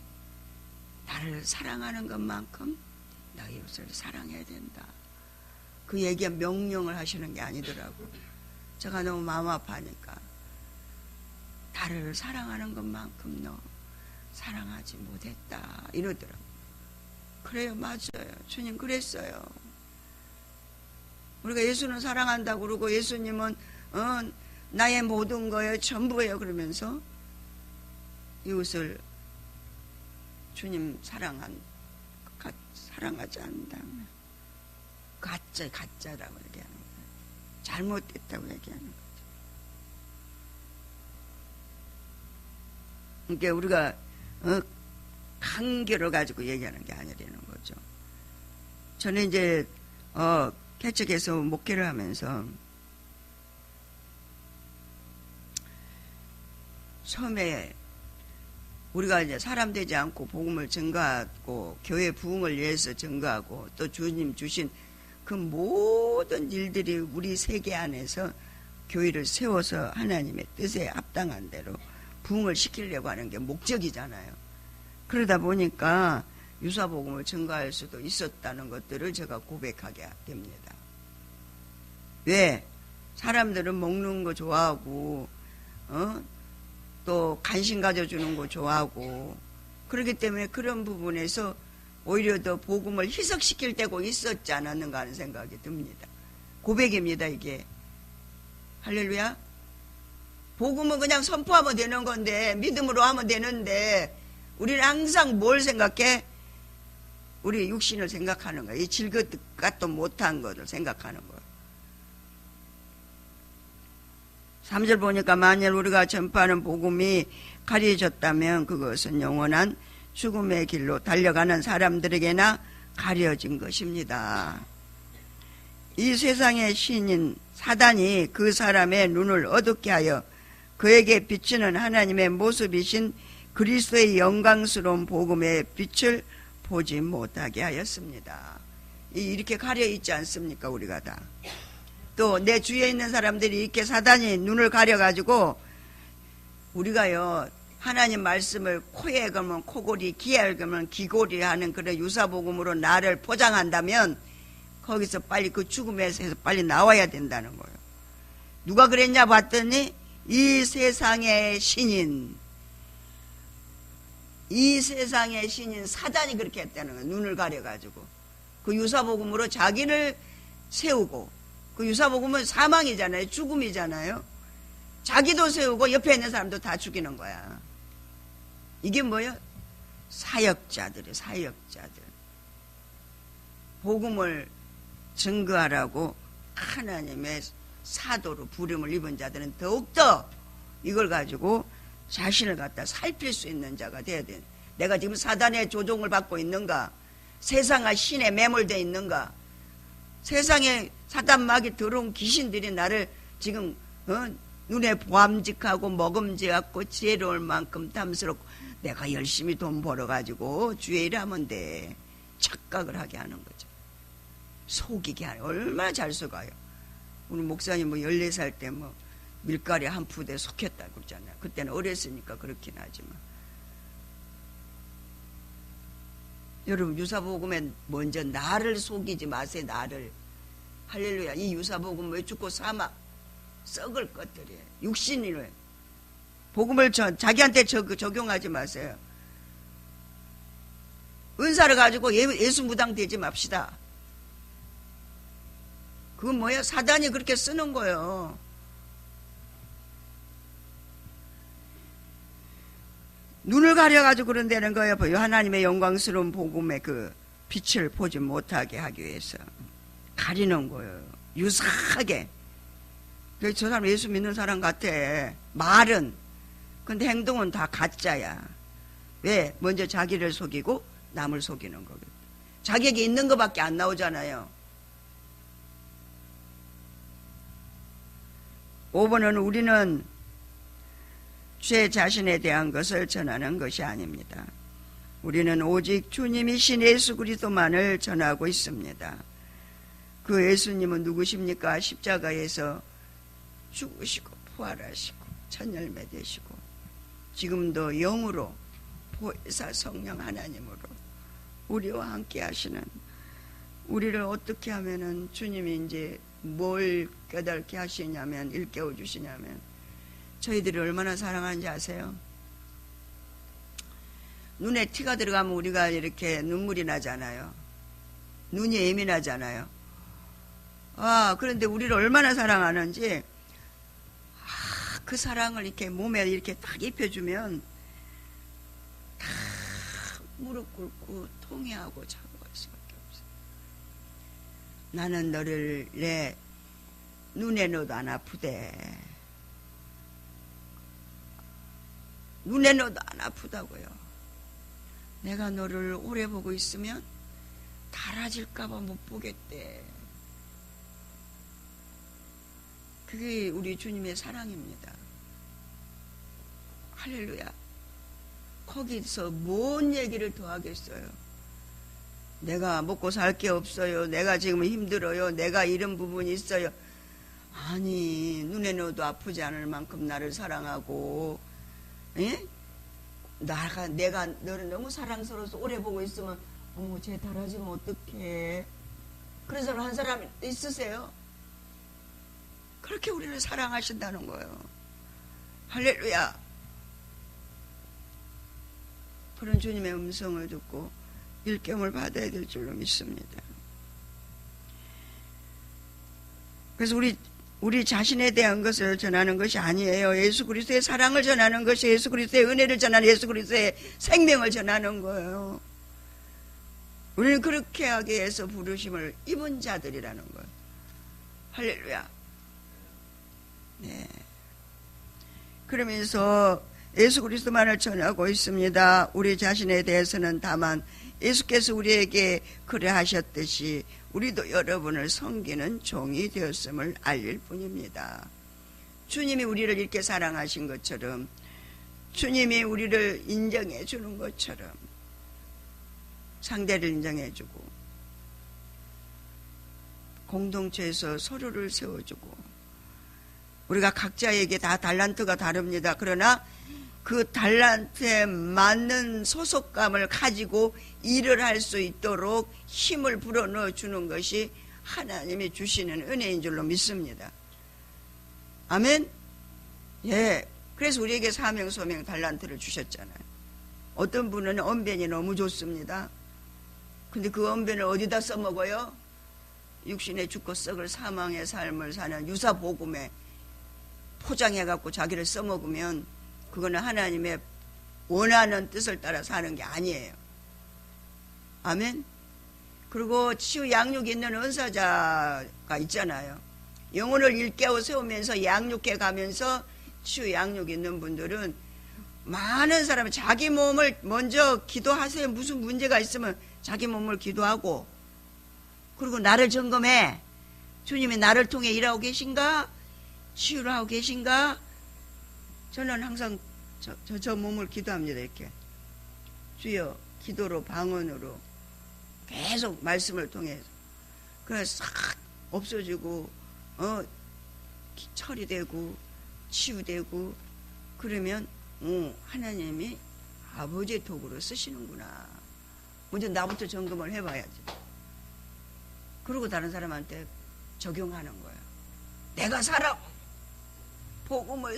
나를 사랑하는 것만큼 너 이웃을 사랑해야 된다. 그 얘기가 명령을 하시는 게 아니더라고. 제가 너무 마음 아파하니까 나를 사랑하는 것만큼 너 사랑하지 못했다 이러더라고. 그래요, 맞아요. 주님 그랬어요. 우리가 예수는 사랑한다고 그러고 예수님은 나의 모든 거예요, 전부예요 그러면서 이웃을 주님 사랑하지 않는다면 가짜라고 얘기하는 거예요. 잘못됐다고 얘기하는 거죠. 그러니까 우리가 간결을 가지고 얘기하는 게 아니라는 거죠. 저는 이제 개척에서 목회를 하면서 처음에 우리가 이제 사람 되지 않고 복음을 증거하고 교회 부흥을 위해서 증거하고 또 주님 주신 그 모든 일들이 우리 세계 안에서 교회를 세워서 하나님의 뜻에 합당한 대로 부흥을 시키려고 하는 게 목적이잖아요. 그러다 보니까 유사복음을 증거할 수도 있었다는 것들을 제가 고백하게 됩니다. 왜? 사람들은 먹는 거 좋아하고 또 관심 가져주는 거 좋아하고 그렇기 때문에 그런 부분에서 오히려 더 복음을 희석시킬 때고 있었지 않았는가 하는 생각이 듭니다. 고백입니다. 이게 할렐루야. 복음은 그냥 선포하면 되는 건데 믿음으로 하면 되는데 우리는 항상 뭘 생각해? 우리 육신을 생각하는 거야. 이 질것도 못한 것을 생각하는 거야. 3절 보니까 만일 우리가 전파하는 복음이 가려졌다면 그것은 영원한 죽음의 길로 달려가는 사람들에게나 가려진 것입니다. 이 세상의 신인 사단이 그 사람의 눈을 어둡게 하여 그에게 비치는 하나님의 모습이신 그리스도의 영광스러운 복음의 빛을 보지 못하게 하였습니다. 이렇게 가려 있지 않습니까? 우리가 다 또 내 주위에 있는 사람들이 이렇게 사단이 눈을 가려가지고 우리가요 하나님 말씀을 코에 걸면 코골이, 귀에 걸면 귀골이 하는 그런 유사복음으로 나를 포장한다면 거기서 빨리 그 죽음에서 빨리 나와야 된다는 거예요. 누가 그랬냐 봤더니 이 세상의 신인 사단이 그렇게 했다는 거예요. 눈을 가려가지고 그 유사복음으로 자기를 세우고, 그 유사복음은 사망이잖아요. 죽음이잖아요. 자기도 세우고 옆에 있는 사람도 다 죽이는 거야. 이게 뭐예요? 사역자들이에요. 사역자들. 복음을 증거하라고 하나님의 사도로 부름을 입은 자들은 더욱더 이걸 가지고 자신을 갖다 살필 수 있는 자가 돼야 돼. 내가 지금 사단의 조종을 받고 있는가? 세상과 신에 매몰되어 있는가? 세상에 사단막이 들어온 귀신들이 나를 지금 눈에 보암직하고 먹음직하고 지혜로울 만큼 탐스럽고 내가 열심히 돈 벌어가지고 주의 일하면 돼. 착각을 하게 하는 거죠. 속이게 하는. 얼마나 잘 속아요. 우리 목사님 14살 때 밀가리 한 푸대 속였다고 그러잖아요. 그때는 어렸으니까 그렇긴 하지만. 여러분 유사복음에 먼저 나를 속이지 마세요. 나를. 할렐루야. 이 유사복음 왜 죽고 사막 썩을 것들이에요. 육신이래. 복음을 자기한테 적용하지 마세요. 은사를 가지고 예수 무당 되지 맙시다. 그건 뭐예요? 사단이 그렇게 쓰는 거예요. 눈을 가려가지고 그런다는 거예요. 하나님의 영광스러운 복음의 그 빛을 보지 못하게 하기 위해서 가리는 거예요. 유사하게. 저 사람 예수 믿는 사람 같아. 말은. 근데 행동은 다 가짜야. 왜? 먼저 자기를 속이고 남을 속이는 거거든. 자기에게 있는 것밖에 안 나오잖아요. 5번은 우리는 죄 자신에 대한 것을 전하는 것이 아닙니다. 우리는 오직 주님이신 예수 그리스도만을 전하고 있습니다. 그 예수님은 누구십니까? 십자가에서 죽으시고 부활하시고 천열매 되시고 지금도 영으로 보혜사 성령 하나님으로 우리와 함께 하시는, 우리를 어떻게 하면은 주님이 이제 뭘 깨닫게 하시냐면, 일깨워 주시냐면 저희들이 얼마나 사랑하는지 아세요? 눈에 티가 들어가면 우리가 이렇게 눈물이 나잖아요. 눈이 예민하잖아요. 그런데 우리를 얼마나 사랑하는지, 그 사랑을 이렇게 몸에 이렇게 딱 입혀주면 다 무릎 꿇고 통회하고 자고할 수밖에 없어요. 나는 너를 내 눈에 넣어도 안 아프대. 눈에 넣어도 안 아프다고요. 내가 너를 오래 보고 있으면 달아질까봐 못 보겠대. 그게 우리 주님의 사랑입니다. 할렐루야. 거기서 뭔 얘기를 더 하겠어요? 내가 먹고 살 게 없어요. 내가 지금 힘들어요. 내가 이런 부분이 있어요. 아니, 눈에 넣어도 아프지 않을 만큼 나를 사랑하고, 예? 내가 너를 너무 사랑스러워서 오래 보고 있으면, 어머, 쟤 달아지면 어떡해. 그런 사람 한 사람 있으세요? 그렇게 우리를 사랑하신다는 거예요. 할렐루야. 그런 주님의 음성을 듣고 일깨움을 받아야 될 줄로 믿습니다. 그래서 우리 자신에 대한 것을 전하는 것이 아니에요. 예수 그리스도의 사랑을 전하는 것이, 예수 그리스도의 은혜를 전하는, 예수 그리스도의 생명을 전하는 거예요. 우리는 그렇게 하기 위해서 부르심을 입은 자들이라는 거예요. 할렐루야. 네. 그러면서 예수 그리스도만을 전하고 있습니다. 우리 자신에 대해서는 다만 예수께서 우리에게 그래 하셨듯이 우리도 여러분을 섬기는 종이 되었음을 알릴 뿐입니다. 주님이 우리를 이렇게 사랑하신 것처럼, 주님이 우리를 인정해 주는 것처럼 상대를 인정해 주고, 공동체에서 서로를 세워주고, 우리가 각자에게 다 달란트가 다릅니다. 그러나 그 달란트에 맞는 소속감을 가지고 일을 할 수 있도록 힘을 불어넣어 주는 것이 하나님이 주시는 은혜인 줄로 믿습니다. 아멘? 예. 그래서 우리에게 사명, 소명, 달란트를 주셨잖아요. 어떤 분은 언변이 너무 좋습니다. 근데 그 언변을 어디다 써먹어요? 육신의 죽고 썩을 사망의 삶을 사는 유사복음에 포장해갖고 자기를 써먹으면 그거는 하나님의 원하는 뜻을 따라 사는 게 아니에요. 아멘? 그리고 치유 양육 있는 은사자가 있잖아요. 영혼을 일깨워 세우면서 양육해 가면서 치유 양육 있는 분들은 많은 사람은 자기 몸을 먼저 기도하세요. 무슨 문제가 있으면 자기 몸을 기도하고, 그리고 나를 점검해. 주님이 나를 통해 일하고 계신가? 치유를 하고 계신가? 저는 항상 저 몸을 기도합니다. 이렇게 주여, 기도로 방언으로 계속 말씀을 통해서 그래서 싹 없어지고 처리되고 치유되고, 그러면 하나님이 아버지의 도구로 쓰시는구나. 먼저 나부터 점검을 해봐야지. 그리고 다른 사람한테 적용하는 거예요. 내가 복음을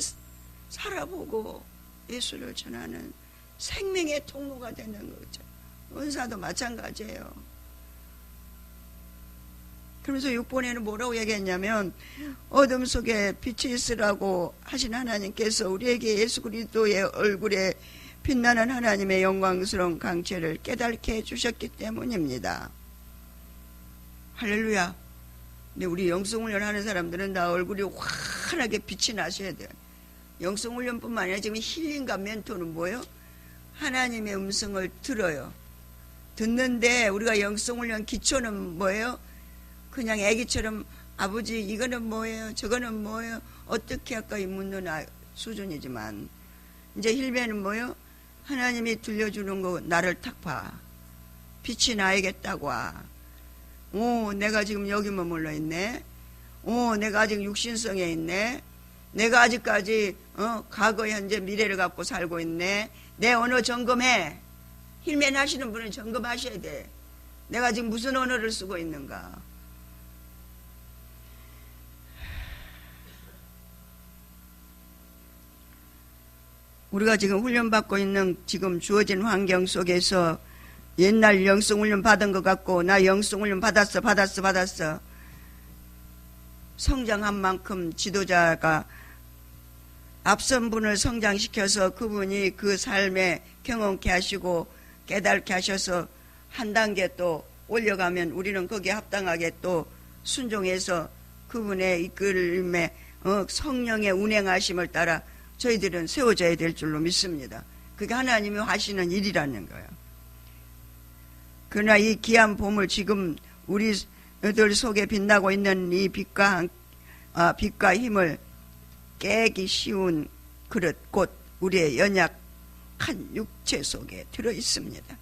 살아보고 예수를 전하는 생명의 통로가 되는 거죠. 은사도 마찬가지예요. 그러면서 6번에는 뭐라고 얘기했냐면, 어둠 속에 빛이 있으라고 하신 하나님께서 우리에게 예수 그리스도의 얼굴에 빛나는 하나님의 영광스러운 강체를 깨닫게 해주셨기 때문입니다. 할렐루야. 근데 우리 영성훈련 하는 사람들은 다 얼굴이 환하게 빛이 나셔야 돼요. 영성훈련뿐만 아니라 지금 힐링과 멘토는 뭐예요? 하나님의 음성을 들어요. 듣는데 우리가 영성훈련 기초는 뭐예요? 그냥 애기처럼 아버지 이거는 뭐예요? 저거는 뭐예요? 어떻게 할까? 이 묻는 수준이지만, 이제 힐배는 뭐예요? 하나님이 들려주는 거 나를 탁 봐. 빛이 나야겠다고 와. 오, 내가 지금 여기 머물러 있네. 오, 내가 아직 육신성에 있네. 내가 아직까지 과거, 현재, 미래를 갖고 살고 있네. 내 언어 점검해. 힐맨 하시는 분은 점검하셔야 돼. 내가 지금 무슨 언어를 쓰고 있는가. 우리가 지금 훈련받고 있는 지금 주어진 환경 속에서 옛날 영성훈련 받은 것 같고, 나 영성훈련 받았어. 성장한 만큼 지도자가 앞선 분을 성장시켜서 그분이 그 삶에 경험케 하시고 깨닫게 하셔서 한 단계 또 올려가면 우리는 거기에 합당하게 또 순종해서 그분의 이끌림에 성령의 운행하심을 따라 저희들은 세워져야 될 줄로 믿습니다. 그게 하나님이 하시는 일이라는 거예요. 그러나 이 귀한 봄을 지금 우리들 속에 빛나고 있는 이 빛과 힘을 깨기 쉬운 그릇, 곧 우리의 연약한 육체 속에 들어있습니다.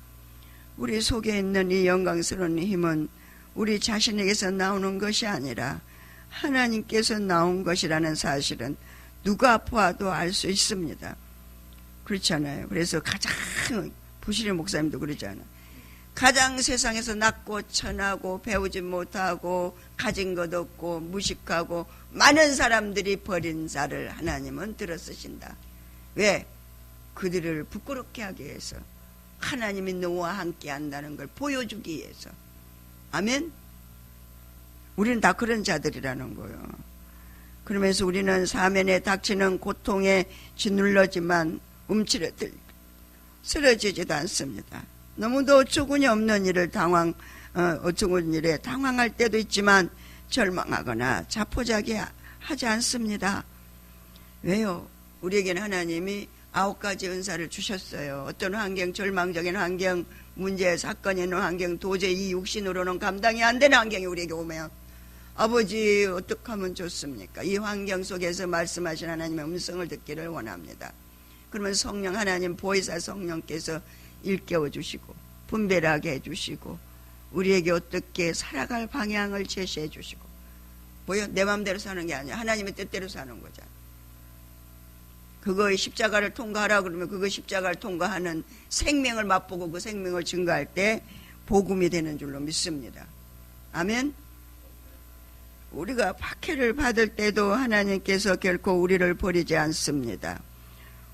우리 속에 있는 이 영광스러운 힘은 우리 자신에게서 나오는 것이 아니라 하나님께서 나온 것이라는 사실은 누가 보아도 알 수 있습니다. 그렇잖아요. 그래서 가장 부실의 목사님도 그러잖아요. 가장 세상에서 낮고 천하고 배우지 못하고 가진 것 없고 무식하고 많은 사람들이 버린 자를 하나님은 들어 쓰신다. 왜? 그들을 부끄럽게 하기 위해서, 하나님이 너와 함께 한다는 걸 보여주기 위해서. 아멘? 우리는 다 그런 자들이라는 거예요. 그러면서 우리는 사면에 닥치는 고통에 짓눌러지만 움츠러들 쓰러지지도 않습니다. 너무도 어처구니 없는 일에 당황할 때도 있지만 절망하거나 자포자기하지 않습니다. 왜요? 우리에게는 하나님이 9가지 은사를 주셨어요. 어떤 환경, 절망적인 환경, 문제, 사건이 있는 환경, 도저히 이 육신으로는 감당이 안 되는 환경이 우리에게 오면 아버지 어떻게 하면 좋습니까? 이 환경 속에서 말씀하신 하나님의 음성을 듣기를 원합니다. 그러면 성령 하나님 보혜사 성령께서 일깨워 주시고 분별하게 해주시고 우리에게 어떻게 살아갈 방향을 제시해 주시고, 뭐요? 내 마음대로 사는 게 아니야. 하나님의 뜻대로 사는 거잖아. 그거의 십자가를 통과하라 그러면 그거 십자가를 통과하는 생명을 맛보고 그 생명을 증거할 때 복음이 되는 줄로 믿습니다. 아멘. 우리가 박해를 받을 때도 하나님께서 결코 우리를 버리지 않습니다.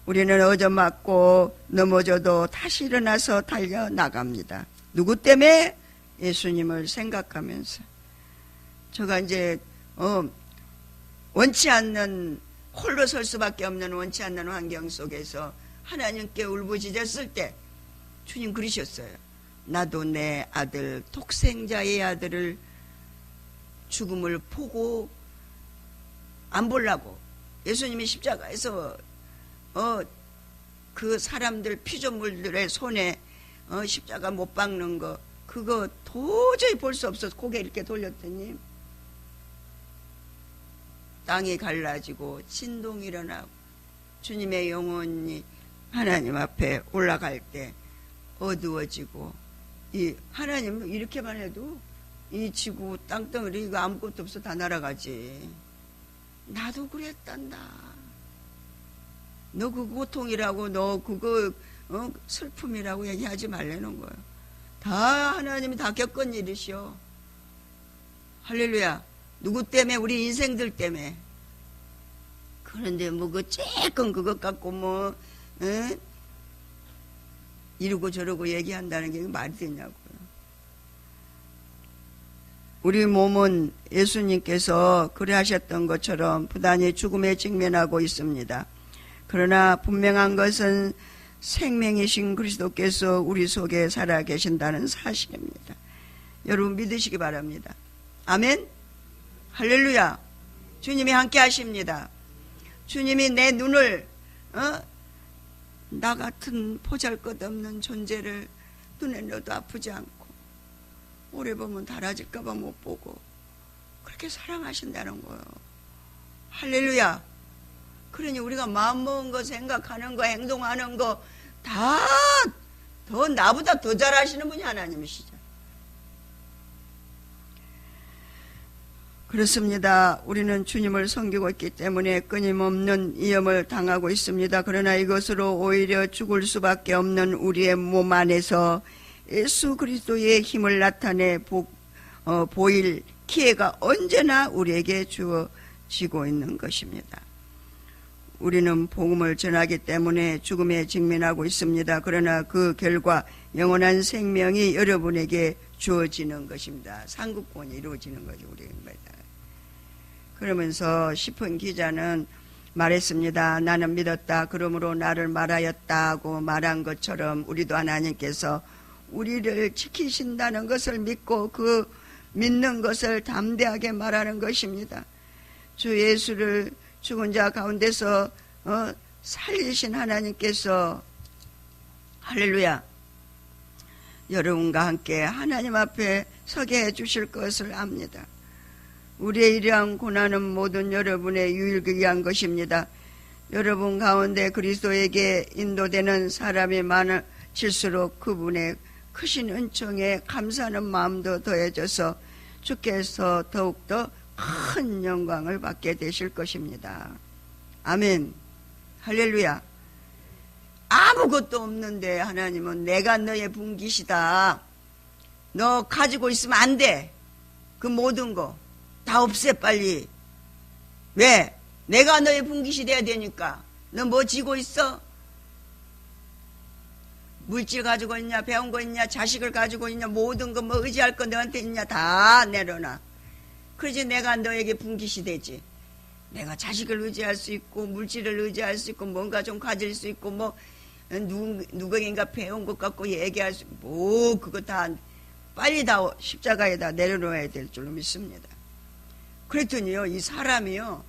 우리는 얻어맞고 넘어져도 다시 일어나서 달려나갑니다. 누구 때문에? 예수님을 생각하면서. 제가 이제 원치 않는, 홀로 설 수밖에 없는 원치 않는 환경 속에서 하나님께 울부짖었을 때 주님 그러셨어요. 나도 내 아들, 독생자의 아들을 죽음을 보고 안 보려고, 예수님이 십자가에서 그 사람들 피조물들의 손에 십자가 못 박는 거, 그거 도저히 볼 수 없어서 고개 이렇게 돌렸더니 땅이 갈라지고 진동이 일어나고 주님의 영혼이 하나님 앞에 올라갈 때 어두워지고, 이 하나님 이렇게만 해도 이 지구 땅덩어리 이거 아무것도 없어 다 날아가지. 나도 그랬단다. 너 그 고통이라고, 너 그거 슬픔이라고 얘기하지 말라는 거예요. 다 하나님이 다 겪은 일이시오. 할렐루야. 누구 때문에? 우리 인생들 때문에. 그런데 뭐 그 쬐끔 그것 갖고 뭐 이러고 저러고 얘기한다는 게 말이 되냐고요. 우리 몸은 예수님께서 그래 하셨던 것처럼 부단히 죽음에 직면하고 있습니다. 그러나 분명한 것은 생명이신 그리스도께서 우리 속에 살아계신다는 사실입니다. 여러분 믿으시기 바랍니다. 아멘. 할렐루야. 주님이 함께 하십니다. 주님이 내 눈을 나 같은 보잘것없는 존재를 눈에 넣어도 아프지 않고 오래 보면 달아질까봐 못 보고 그렇게 사랑하신다는 거예요. 할렐루야. 그러니 우리가 마음먹은 거, 생각하는 거, 행동하는 거 다 더 나보다 더 잘하시는 분이 하나님이시죠. 그렇습니다. 우리는 주님을 섬기고 있기 때문에 끊임없는 위험을 당하고 있습니다. 그러나 이것으로 오히려 죽을 수밖에 없는 우리의 몸 안에서 예수 그리스도의 힘을 나타내 보일 기회가 언제나 우리에게 주어지고 있는 것입니다. 우리는 복음을 전하기 때문에 죽음에 직면하고 있습니다. 그러나 그 결과 영원한 생명이 여러분에게 주어지는 것입니다. 상급권이 이루어지는 거죠. 우리입니다. 그러면서 시편 기자는 말했습니다. 나는 믿었다. 그러므로 나를 말하였다고 말한 것처럼 우리도 하나님께서 우리를 지키신다는 것을 믿고 그 믿는 것을 담대하게 말하는 것입니다. 주 예수를 죽은 자 가운데서 살리신 하나님께서 할렐루야 여러분과 함께 하나님 앞에 서게 해주실 것을 압니다. 우리의 이러한 고난은 모든 여러분의 유익을 위한 것입니다. 여러분 가운데 그리스도에게 인도되는 사람이 많아질수록 그분의 크신 은총에 감사하는 마음도 더해져서 주께서 더욱더 큰 영광을 받게 되실 것입니다. 아멘. 할렐루야. 아무것도 없는데 하나님은 내가 너의 분깃이다. 너 가지고 있으면 안 돼. 그 모든 거 다 없애 빨리. 왜? 내가 너의 분깃이 돼야 되니까. 너 뭐 지고 있어? 물질 가지고 있냐, 배운 거 있냐, 자식을 가지고 있냐, 모든 거 뭐 의지할 거 너한테 있냐, 다 내려놔. 그러지 내가 너에게 분깃이 되지. 내가 자식을 의지할 수 있고 물질을 의지할 수 있고 뭔가 좀 가질 수 있고 뭐 누구인가 배운 것 갖고 얘기할 수 있고 뭐 그거 다 빨리 다 십자가에다 내려놓아야 될 줄로 믿습니다. 그랬더니요 이 사람이요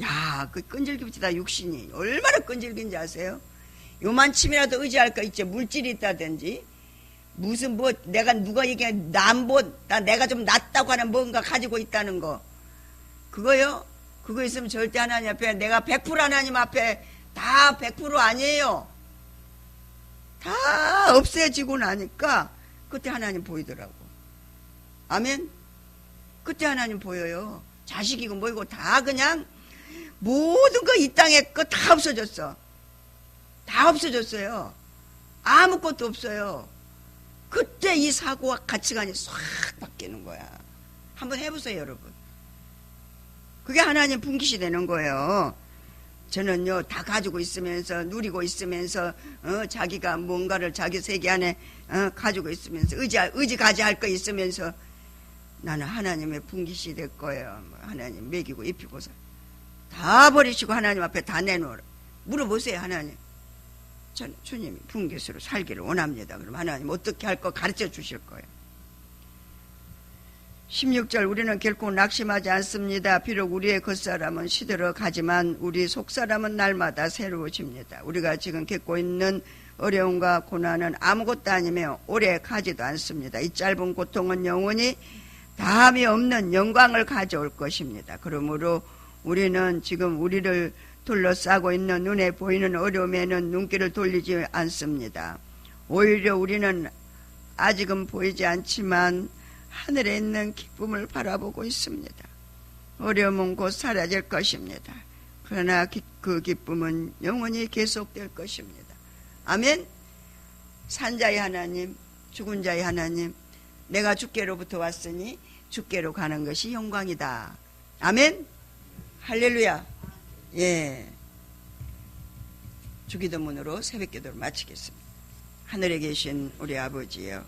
야 그 끈질깁시다. 육신이 얼마나 끈질긴지 아세요? 요만침이라도 의지할 거 있지. 물질이 있다든지 무슨 뭐 내가 누가 얘기해 내가 좀 낫다고 하는 뭔가 가지고 있다는 거 그거요. 그거 있으면 절대 하나님 앞에 내가 100% 하나님 앞에 다 100% 아니에요. 다 없애지고 나니까 그때 하나님 보이더라고. 아멘. 그때 하나님 보여요. 자식이고 뭐이고 다 그냥 모든 거 이 땅에 거 다 없어졌어. 다 없어졌어요. 아무것도 없어요. 그때 이 사고와 가치관이 싹 바뀌는 거야. 한번 해보세요, 여러분. 그게 하나님 분깃이 되는 거예요. 저는요, 다 가지고 있으면서, 누리고 있으면서, 자기가 뭔가를 자기 세계 안에, 가지고 있으면서, 의지 가지할 거 있으면서, 나는 하나님의 분깃이 될 거예요. 하나님 먹이고 입히고서. 다 버리시고 하나님 앞에 다 내놓으라. 물어보세요, 하나님. 저는 주님이 분깃으로 살기를 원합니다. 그럼 하나님 어떻게 할 거 가르쳐 주실 거예요. 16절 우리는 결코 낙심하지 않습니다. 비록 우리의 겉사람은 시들어 가지만 우리 속사람은 날마다 새로워집니다. 우리가 지금 겪고 있는 어려움과 고난은 아무것도 아니며 오래 가지도 않습니다. 이 짧은 고통은 영원히 다함이 없는 영광을 가져올 것입니다. 그러므로 우리는 지금 우리를 둘러싸고 있는 눈에 보이는 어려움에는 눈길을 돌리지 않습니다. 오히려 우리는 아직은 보이지 않지만 하늘에 있는 기쁨을 바라보고 있습니다. 어려움은 곧 사라질 것입니다. 그러나 그 기쁨은 영원히 계속될 것입니다. 아멘. 산자의 하나님, 죽은 자의 하나님, 내가 주께로부터 왔으니 주께로 가는 것이 영광이다. 아멘. 할렐루야. 예. 주기도문으로 새벽기도를 마치겠습니다. 하늘에 계신 우리 아버지여,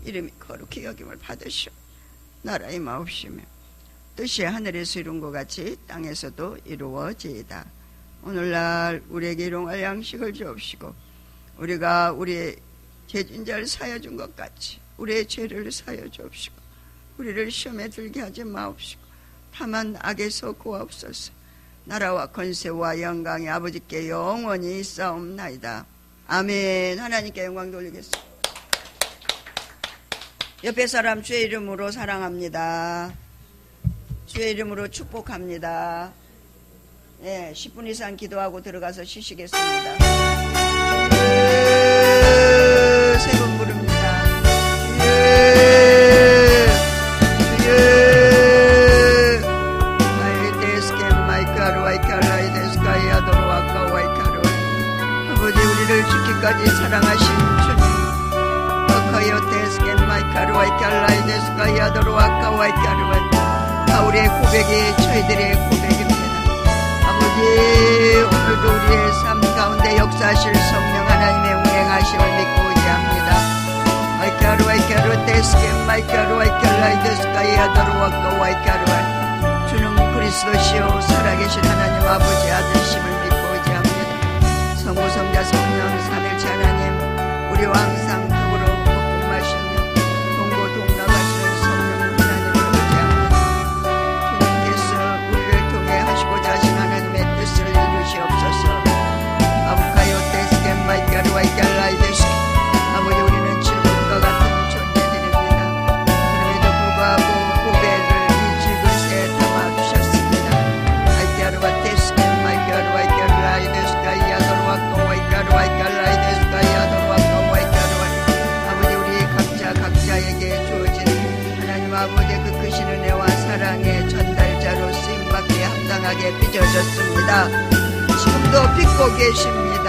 이름이 거룩히 여김을 받으시오. 나라의 마옵시며 뜻이 하늘에서 이룬 것 같이 땅에서도 이루어지이다. 오늘날 우리에게 일용할 양식을 주옵시고 우리가 우리의 죄진자를 사여 준 것 같이 우리의 죄를 사여 주옵시고 우리를 시험에 들게 하지 마옵시고 다만 악에서 구하옵소서. 나라와 권세와 영광이 아버지께 영원히 있사옵나이다. 아멘. 하나님께 영광 돌리겠습니다. 옆에 사람 주의 이름으로 사랑합니다. 주의 이름으로 축복합니다. 네, 10분 이상 기도하고 들어가서 쉬시겠습니다. 세 번 부릅니다. 아버지, 우리를 죽기까지 사랑하신 주님, 우리의 고백이 저희들의 고백입니다. 아버지, 오늘도 우리의 삶 가운데 역사하실 성령 하나님의 운행하심을 믿고 의지합니다. 주는 그리스도시요 살아계신 하나님 아버지 아들심을 믿고 의지합니다. 성부 성자 성령 삼일체 하나님, 우리와 항상 더불어 먹고 마시며 동고 동락하시는 성령 하나님을 의지합니다. 주님께서 우리를 통해 하시고자 하신 하나님의 뜻을 이루시옵소서. 아부카요 데스겐 마이카루 와이칼라이 데스겐. 아버지, 우리는 질문과 같은 존재들입니다. 그럼에도 불구하고 고백을 이 질그릇에 담아주셨습니다. 아이카루와 데스겐 마이카루 와이칼라이 데스가이 아도르와코 와이카루 와이칼라이 데스가이 아도르와코 와이카루. 아버지, 우리 각자에게 주어진 하나님 아버지의 그 크신 은혜와 사랑의 전달자로 쓰임받기에 합당하게 빚어졌습니다. 지금도 빚고 계십니다.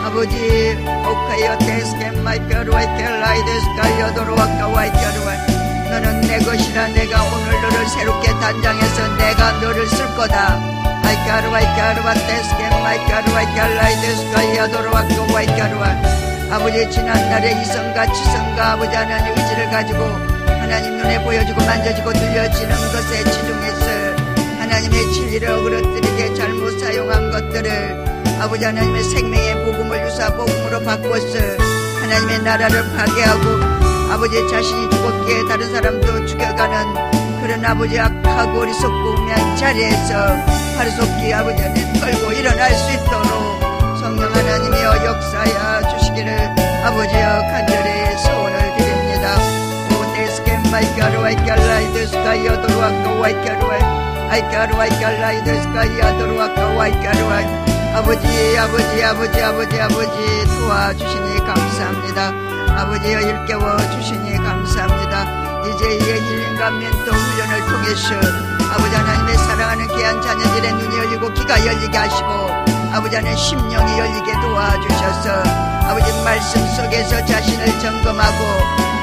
아버지, 오카이어 데스겐 마이카루 와이칼라이 데스가이 아도르와코 와이카루. 너는 내 것이라. 내가 오늘 너를 새롭게 단장해서 내가 너를 쓸 거다. 아이카루 와이카루와 데스겐 마이카루 와이칼라이 데스가이 아도르와코 와이카루. 아버지, 지난날의 이성과 지성과 아버지 하나님 의지를 가지고 하나님 눈에 보여지고 만져지고 들려지는 것에 치중해서 하나님의 진리를 어그러뜨리게 잘못 사용한 것들을 아버지 하나님의 생명의 복음을 유사 복음으로 바꿔서 하나님의 나라를 파괴하고 아버지 자신이 죽었기에 다른 사람도 죽여가는 그런 아버지 악하고 어리석고 우매한 자리에서 하루속히 아버지 하나님 떨고 일어날 수 있도록 성령 하나님이여 역사하여 주시기를 아버지여 간절히 소원을 드립니다. 오 데스겐 마이카루 와이칼라이 데스가이 아도르와코 와이카루. 아이카루 와이칼라이 데스가이 아도르와코 와이카루. 아버지 도와주시니 감사합니다. 아버지여 일깨워 주시니 감사합니다. 이제 힐링 감면도 훈련을 통해서 아버지 하나님의 사랑하는 귀한 자녀들의 눈이 열리고 귀가 열리게 하시고 아버지 하나님 심령이 열리게 도와주셔서 아버지 말씀 속에서 자신을 점검하고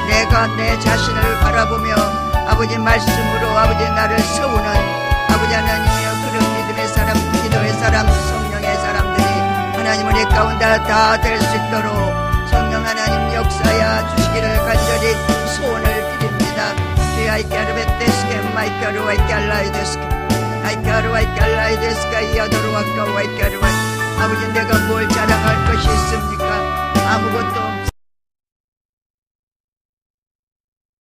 내가 내 자신을 바라보며 아버지 말씀으로 아버지 나를 세우는 아버지 하나님이여 그런 믿음의 사람, 기도의 사람, 성령의 사람들이 하나님 은혜 가운데 다 될 수 있도록 성령 하나님 역사야 주시기를 간절히 소원을 드립니다. 주여 아이까르베테스케 마이카루 아이까라이데스케 아이까루 아이까라이데스케 이아도로 아까 아이까루 아버지 내가 뭘 자랑할 것이 있습니까? 아무것도